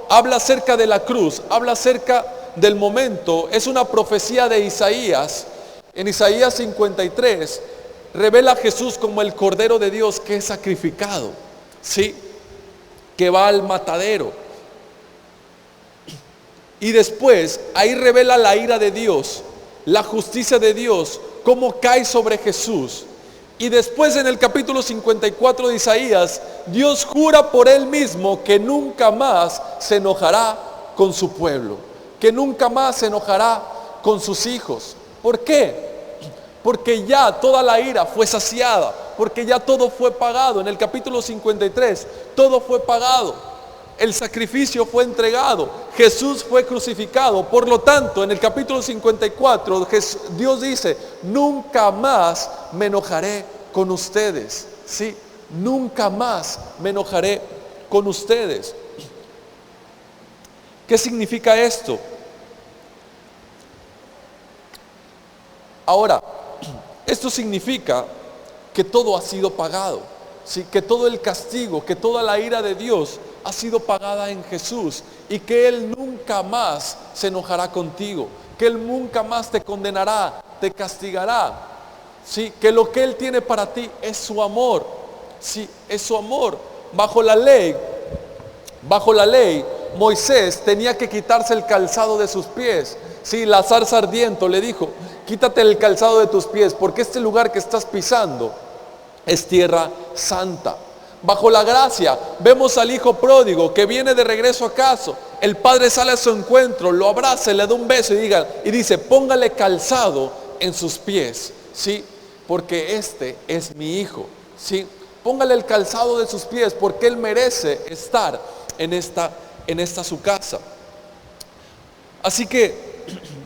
habla acerca de la cruz, habla acerca del momento. Es una profecía de Isaías. En Isaías 53 revela a Jesús como el Cordero de Dios que es sacrificado, ¿sí? Que va al matadero. Y después ahí revela la ira de Dios, la justicia de Dios, cómo cae sobre Jesús. Y después en el capítulo 54 de Isaías, Dios jura por Él mismo que nunca más se enojará con su pueblo, que nunca más se enojará con sus hijos. ¿Por qué? Porque ya toda la ira fue saciada, porque ya todo fue pagado. En el capítulo 53, todo fue pagado. El sacrificio fue entregado, Jesús fue crucificado. Por lo tanto, en el capítulo 54, Dios dice: nunca más me enojaré con ustedes, ¿sí? Nunca más me enojaré con ustedes. ¿Qué significa esto? Ahora, esto significa que todo ha sido pagado, ¿sí? Que todo el castigo, que toda la ira de Dios ha sido pagada en Jesús, y que Él nunca más se enojará contigo, que Él nunca más te condenará, te castigará. Sí, que lo que Él tiene para ti es su amor. Sí, es su amor. Bajo la ley, Moisés tenía que quitarse el calzado de sus pies. Sí, la zarza ardiente le dijo: quítate el calzado de tus pies, porque este lugar que estás pisando es tierra santa. Bajo la gracia vemos al hijo pródigo que viene de regreso a casa. El padre sale a su encuentro, lo abraza, le da un beso y dice: póngale calzado en sus pies, ¿sí? Porque este es mi hijo, ¿sí? Póngale el calzado de sus pies, porque él merece estar en esta su casa. Así que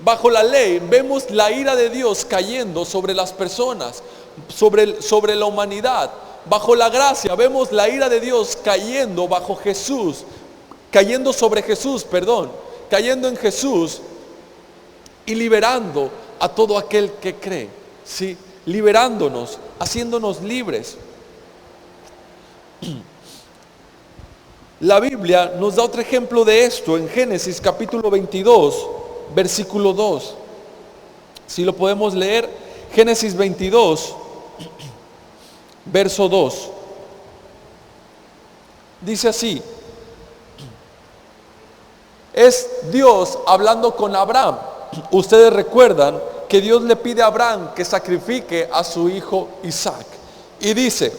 bajo la ley vemos la ira de Dios cayendo sobre las personas, sobre la humanidad. Bajo la gracia vemos la ira de Dios cayendo cayendo en Jesús y liberando a todo aquel que cree, ¿sí? Liberándonos, haciéndonos libres. La Biblia nos da otro ejemplo de esto en Génesis capítulo 22, versículo 2. Si lo podemos leer, Génesis 22, verso 2. Dice así: es Dios hablando con Abraham. Ustedes recuerdan que Dios le pide a Abraham que sacrifique a su hijo Isaac. Y dice,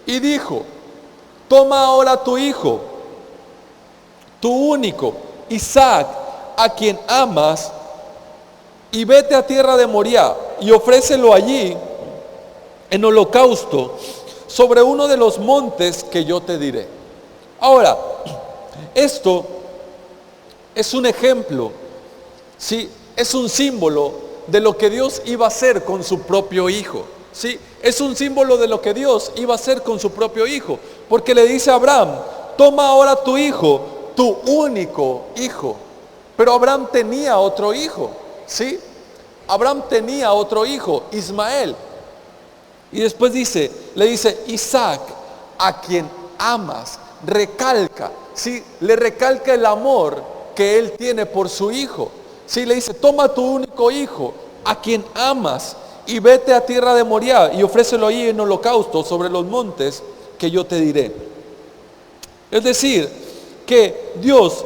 y dijo: toma ahora tu hijo, tu único, Isaac, a quien amas, y vete a tierra de Moriah y ofrécelo allí en holocausto sobre uno de los montes que yo te diré. Ahora, esto es un ejemplo, ¿sí? Es un símbolo de lo que Dios iba a hacer con su propio hijo, ¿sí? Es un símbolo de lo que Dios iba a hacer con su propio hijo, porque le dice a Abraham: toma ahora tu hijo, tu único hijo. Pero Abraham tenía otro hijo, ¿sí? Abraham tenía otro hijo, Ismael. Y después le dice Isaac, a quien amas. Recalca, ¿sí? Le recalca el amor que él tiene por su hijo. Sí, le dice: toma tu único hijo, a quien amas, y vete a tierra de Moriah y ofrécelo ahí en holocausto sobre los montes que yo te diré. Es decir, que Dios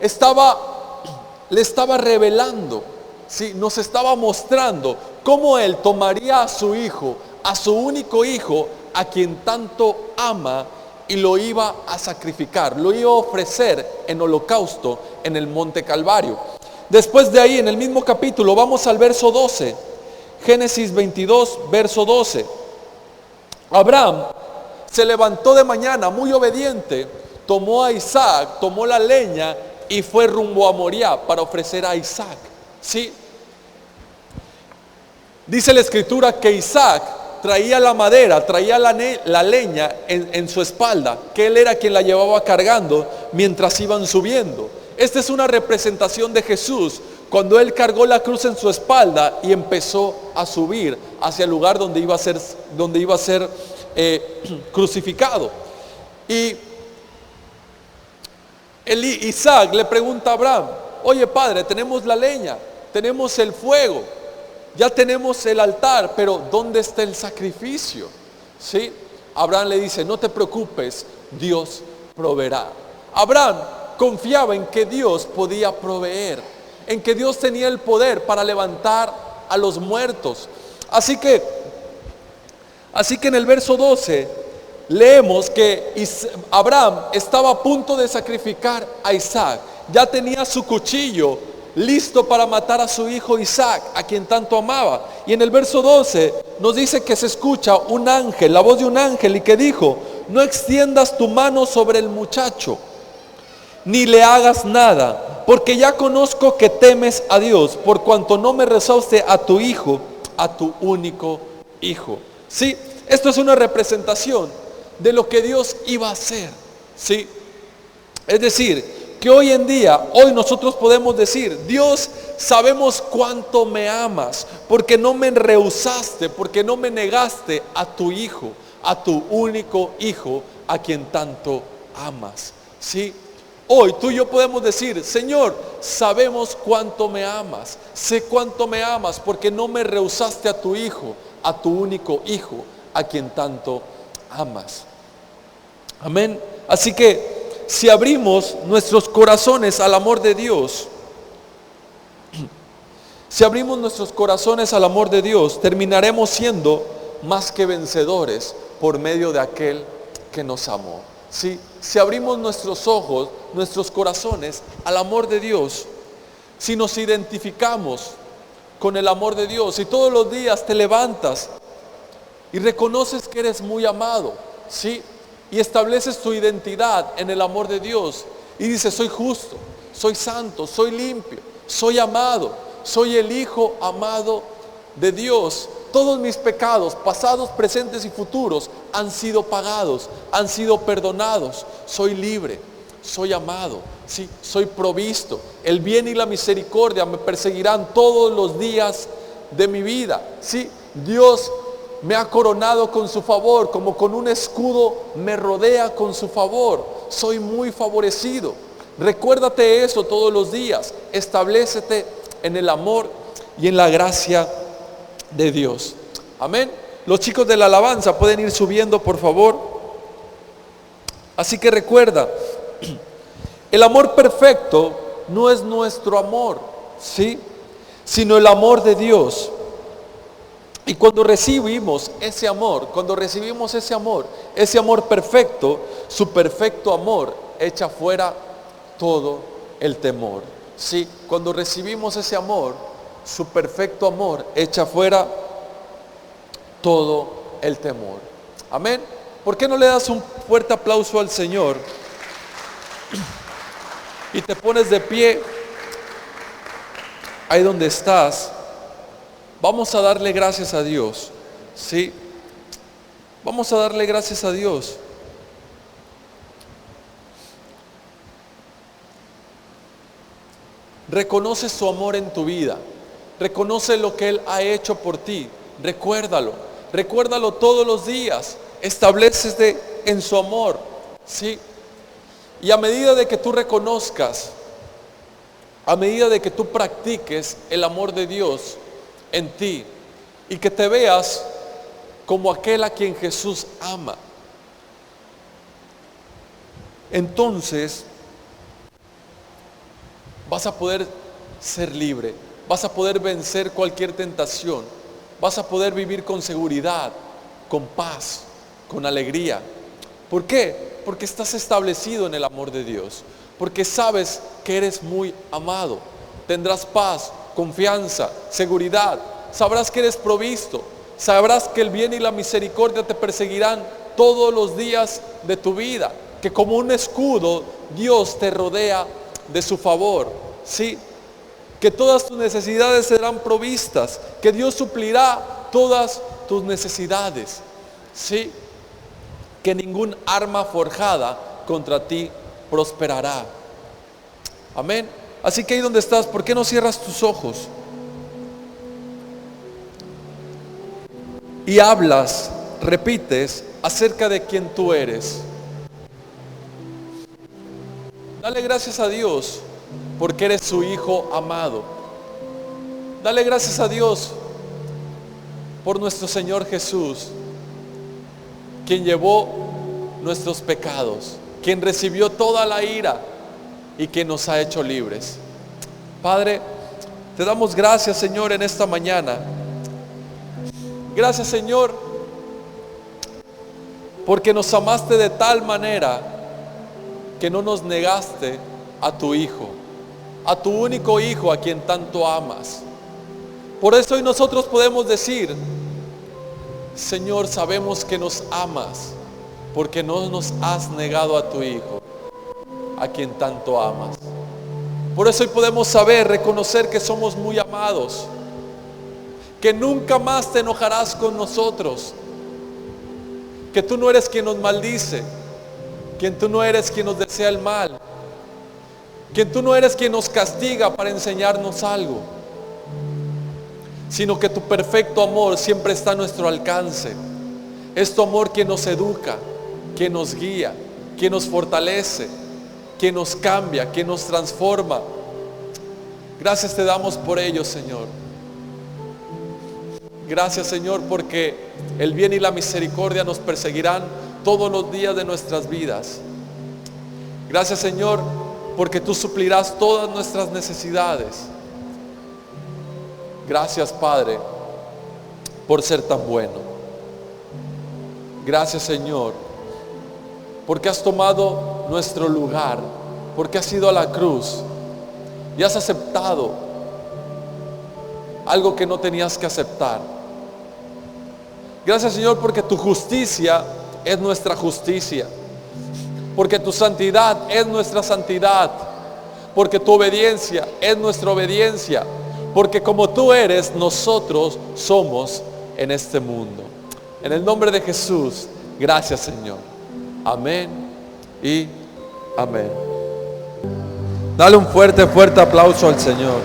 le estaba revelando, ¿sí? Nos estaba mostrando cómo Él tomaría a su hijo, a su único hijo, a quien tanto ama, y lo iba a sacrificar, lo iba a ofrecer en holocausto en el monte Calvario. Después de ahí, en el mismo capítulo, vamos al verso 12, Génesis 22, verso 12. Abraham se levantó de mañana muy obediente, tomó a Isaac, tomó la leña y fue rumbo a Moriah para ofrecer a Isaac, ¿sí? Dice la escritura que Isaac traía la madera, traía la leña en su espalda, que él era quien la llevaba cargando mientras iban subiendo. Esta es una representación de Jesús, cuando Él cargó la cruz en su espalda y empezó a subir hacia el lugar donde iba a ser crucificado. Y Isaac le pregunta a Abraham: oye padre, tenemos la leña, tenemos el fuego, ya tenemos el altar, pero ¿dónde está el sacrificio? ¿Sí? Abraham le dice: no te preocupes, Dios proveerá. Abraham confiaba en que Dios podía proveer, en que Dios tenía el poder para levantar a los muertos. Así que en el verso 12 leemos que Abraham estaba a punto de sacrificar a Isaac. Ya tenía su cuchillo listo para matar a su hijo Isaac, a quien tanto amaba. Y en el verso 12 nos dice que se escucha un ángel, la voz de un ángel, y que dijo: no extiendas tu mano sobre el muchacho, ni le hagas nada, porque ya conozco que temes a Dios, por cuanto no me rezaste a tu hijo, a tu único hijo. Sí, esto es una representación de lo que Dios iba a hacer, ¿sí? Es decir, que hoy nosotros podemos decir: Dios, sabemos cuánto me amas, porque no me rehusaste, porque no me negaste a tu hijo, a tu único hijo, a quien tanto amas, ¿sí? Hoy tú y yo podemos decir: Señor, sabemos cuánto me amas, sé cuánto me amas, porque no me rehusaste a tu Hijo, a tu único Hijo, a quien tanto amas. Amén. Así que si abrimos nuestros corazones al amor de Dios, si abrimos nuestros corazones al amor de Dios, terminaremos siendo más que vencedores por medio de aquel que nos amó. ¿Sí? Si abrimos nuestros ojos, nuestros corazones al amor de Dios, si nos identificamos con el amor de Dios y todos los días te levantas y reconoces que eres muy amado, ¿sí? Y estableces tu identidad en el amor de Dios y dices: soy justo, soy santo, soy limpio, soy amado, soy el Hijo amado de Dios. Todos mis pecados, pasados, presentes y futuros, han sido pagados, han sido perdonados. Soy libre, soy amado, ¿sí? Soy provisto. El bien y la misericordia me perseguirán todos los días de mi vida, ¿sí? Dios me ha coronado con su favor, como con un escudo me rodea con su favor. Soy muy favorecido. Recuérdate eso todos los días. Establécete en el amor y en la gracia de Dios. Amén. Los chicos de la alabanza pueden ir subiendo, por favor. Así que recuerda, el amor perfecto no es nuestro amor, ¿sí? Sino el amor de Dios. Y cuando recibimos ese amor, ese amor perfecto, su perfecto amor echa fuera todo el temor. Sí, cuando recibimos ese amor, su perfecto amor echa fuera todo el temor. Amén. ¿Por qué no le das un fuerte aplauso al Señor? Y te pones de pie ahí donde estás. Vamos a darle gracias a Dios, ¿sí? Vamos a darle gracias a Dios. Reconoce su amor en tu vida. Reconoce lo que Él ha hecho por ti. Recuérdalo todos los días. Establécete en su amor, ¿sí? Y a medida de que tú reconozcas, a medida de que tú practiques el amor de Dios en ti y que te veas como aquel a quien Jesús ama, entonces vas a poder ser libre, vas a poder vencer cualquier tentación, vas a poder vivir con seguridad, con paz, con alegría. ¿Por qué? Porque estás establecido en el amor de Dios, porque sabes que eres muy amado. Tendrás paz, confianza, seguridad, sabrás que eres provisto, sabrás que el bien y la misericordia te perseguirán todos los días de tu vida, que como un escudo Dios te rodea de su favor, ¿sí? Que todas tus necesidades serán provistas, que Dios suplirá todas tus necesidades, ¿sí? Que ningún arma forjada contra ti prosperará. Amén. Así que ahí donde estás, ¿por qué no cierras tus ojos? Y hablas, repites acerca de quién tú eres. Dale gracias a Dios porque eres su Hijo amado. Dale gracias a Dios por nuestro Señor Jesús, quien llevó nuestros pecados, quien recibió toda la ira y que nos ha hecho libres. Padre, te damos gracias, Señor, en esta mañana. Gracias, Señor, porque nos amaste de tal manera que no nos negaste a tu Hijo, a tu único Hijo, a quien tanto amas. Por eso hoy nosotros podemos decir: Señor, sabemos que nos amas, porque no nos has negado a tu Hijo, a quien tanto amas. Por eso hoy podemos reconocer que somos muy amados, que nunca más te enojarás con nosotros, que tú no eres quien nos maldice, que tú no eres quien nos desea el mal, que tú no eres quien nos castiga para enseñarnos algo, sino que tu perfecto amor siempre está a nuestro alcance. Es tu amor quien nos educa, quien nos guía, quien nos fortalece, quien nos cambia, quien nos transforma. Gracias te damos por ello, Señor. Gracias, Señor, porque el bien y la misericordia nos perseguirán todos los días de nuestras vidas. Gracias, Señor, porque tú suplirás todas nuestras necesidades. Gracias, Padre, por ser tan bueno. Gracias, Señor, porque has tomado nuestro lugar, porque has ido a la cruz y has aceptado algo que no tenías que aceptar. Gracias, Señor, porque tu justicia es nuestra justicia, porque tu santidad es nuestra santidad, porque tu obediencia es nuestra obediencia, porque como tú eres, nosotros somos en este mundo. En el nombre de Jesús, gracias, Señor. Amén y amén. Dale un fuerte aplauso al Señor.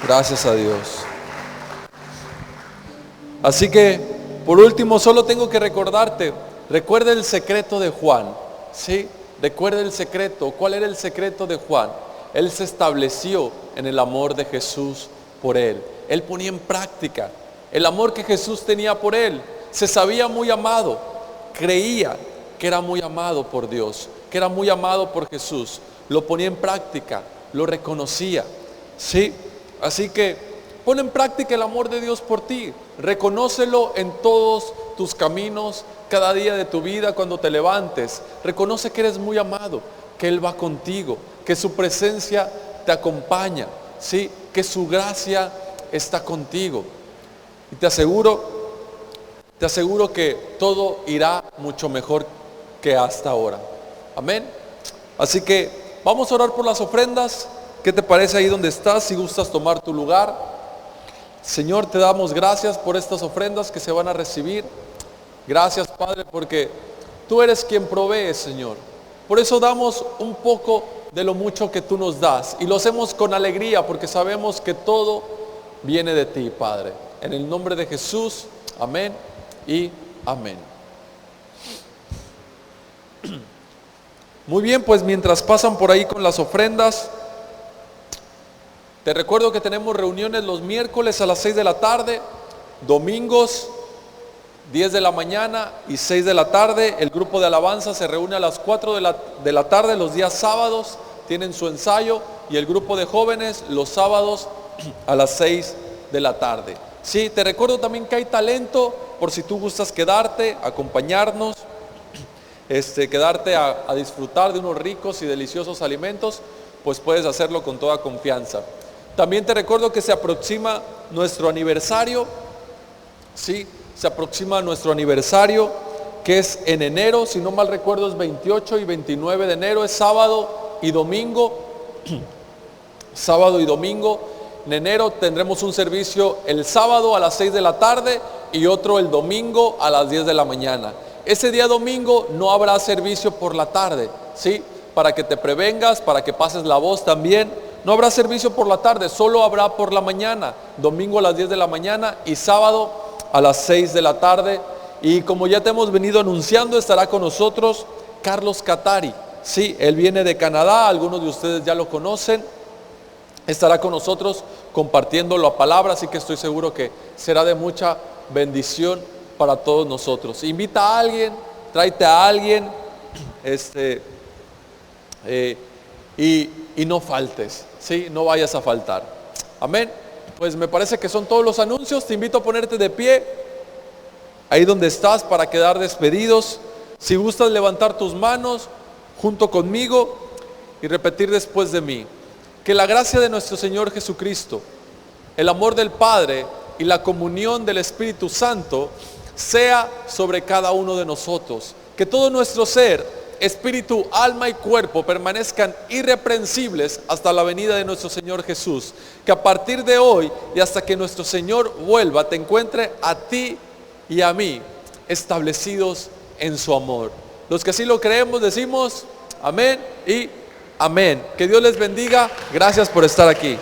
Gracias a Dios. Así que, por último, solo tengo que recordarte, recuerda el secreto de Juan, ¿sí? Recuerda el secreto. ¿Cuál era el secreto de Juan? Él se estableció en el amor de Jesús por él. Él ponía en práctica el amor que Jesús tenía por él. Se sabía muy amado, creía que era muy amado por Dios, que era muy amado por Jesús. Lo ponía en práctica, lo reconocía, ¿sí? Así que pon en práctica el amor de Dios por ti. Reconócelo en todos tus caminos, cada día de tu vida, cuando te levantes. Reconoce que eres muy amado, que Él va contigo, que su presencia te acompaña, ¿sí? Que su gracia está contigo. Y te aseguro que todo irá mucho mejor que hasta ahora. Amén. Así que vamos a orar por las ofrendas. ¿Qué te parece ahí donde estás? Si gustas tomar tu lugar. Señor, te damos gracias por estas ofrendas que se van a recibir. Gracias, Padre, porque tú eres quien provee, Señor. Por eso damos un poco de lo mucho que tú nos das. Y lo hacemos con alegría porque sabemos que todo viene de ti, Padre. En el nombre de Jesús, amén y amén. Muy bien, pues mientras pasan por ahí con las ofrendas, te recuerdo que tenemos reuniones los miércoles a las 6 de la tarde, domingos 10 de la mañana y 6 de la tarde. El grupo de alabanza se reúne a las 4 de la tarde los días sábados, tienen su ensayo, y el grupo de jóvenes los sábados a las 6 de la tarde. Sí, te recuerdo también que hay talento, por si tú gustas quedarte, acompañarnos, quedarte a disfrutar de unos ricos y deliciosos alimentos, pues puedes hacerlo con toda confianza. También te recuerdo que se aproxima nuestro aniversario, sí, se aproxima nuestro aniversario, que es en enero, si no mal recuerdo es 28 y 29 de enero, es sábado y domingo, sábado y domingo. En enero tendremos un servicio el sábado a las 6 de la tarde y otro el domingo a las 10 de la mañana. Ese día domingo no habrá servicio por la tarde, ¿sí? Para que te prevengas, para que pases la voz también. No habrá servicio por la tarde, solo habrá por la mañana. Domingo a las 10 de la mañana y sábado a las 6 de la tarde. Y como ya te hemos venido anunciando, estará con nosotros Carlos Catari. Sí, él viene de Canadá, algunos de ustedes ya lo conocen. Estará con nosotros compartiendo la palabra, así que estoy seguro que será de mucha bendición para todos nosotros. Invita a alguien, tráete a alguien, y no faltes, ¿sí? No vayas a faltar. Amén. Pues me parece que son todos los anuncios. Te invito a ponerte de pie ahí donde estás para quedar despedidos. Si gustas levantar tus manos junto conmigo y repetir después de mí: que la gracia de nuestro Señor Jesucristo, el amor del Padre y la comunión del Espíritu Santo sea sobre cada uno de nosotros. Que todo nuestro ser, espíritu, alma y cuerpo permanezcan irreprensibles hasta la venida de nuestro Señor Jesús. Que a partir de hoy y hasta que nuestro Señor vuelva, te encuentre a ti y a mí establecidos en su amor. Los que así lo creemos decimos amén y amén. Que Dios les bendiga. Gracias por estar aquí.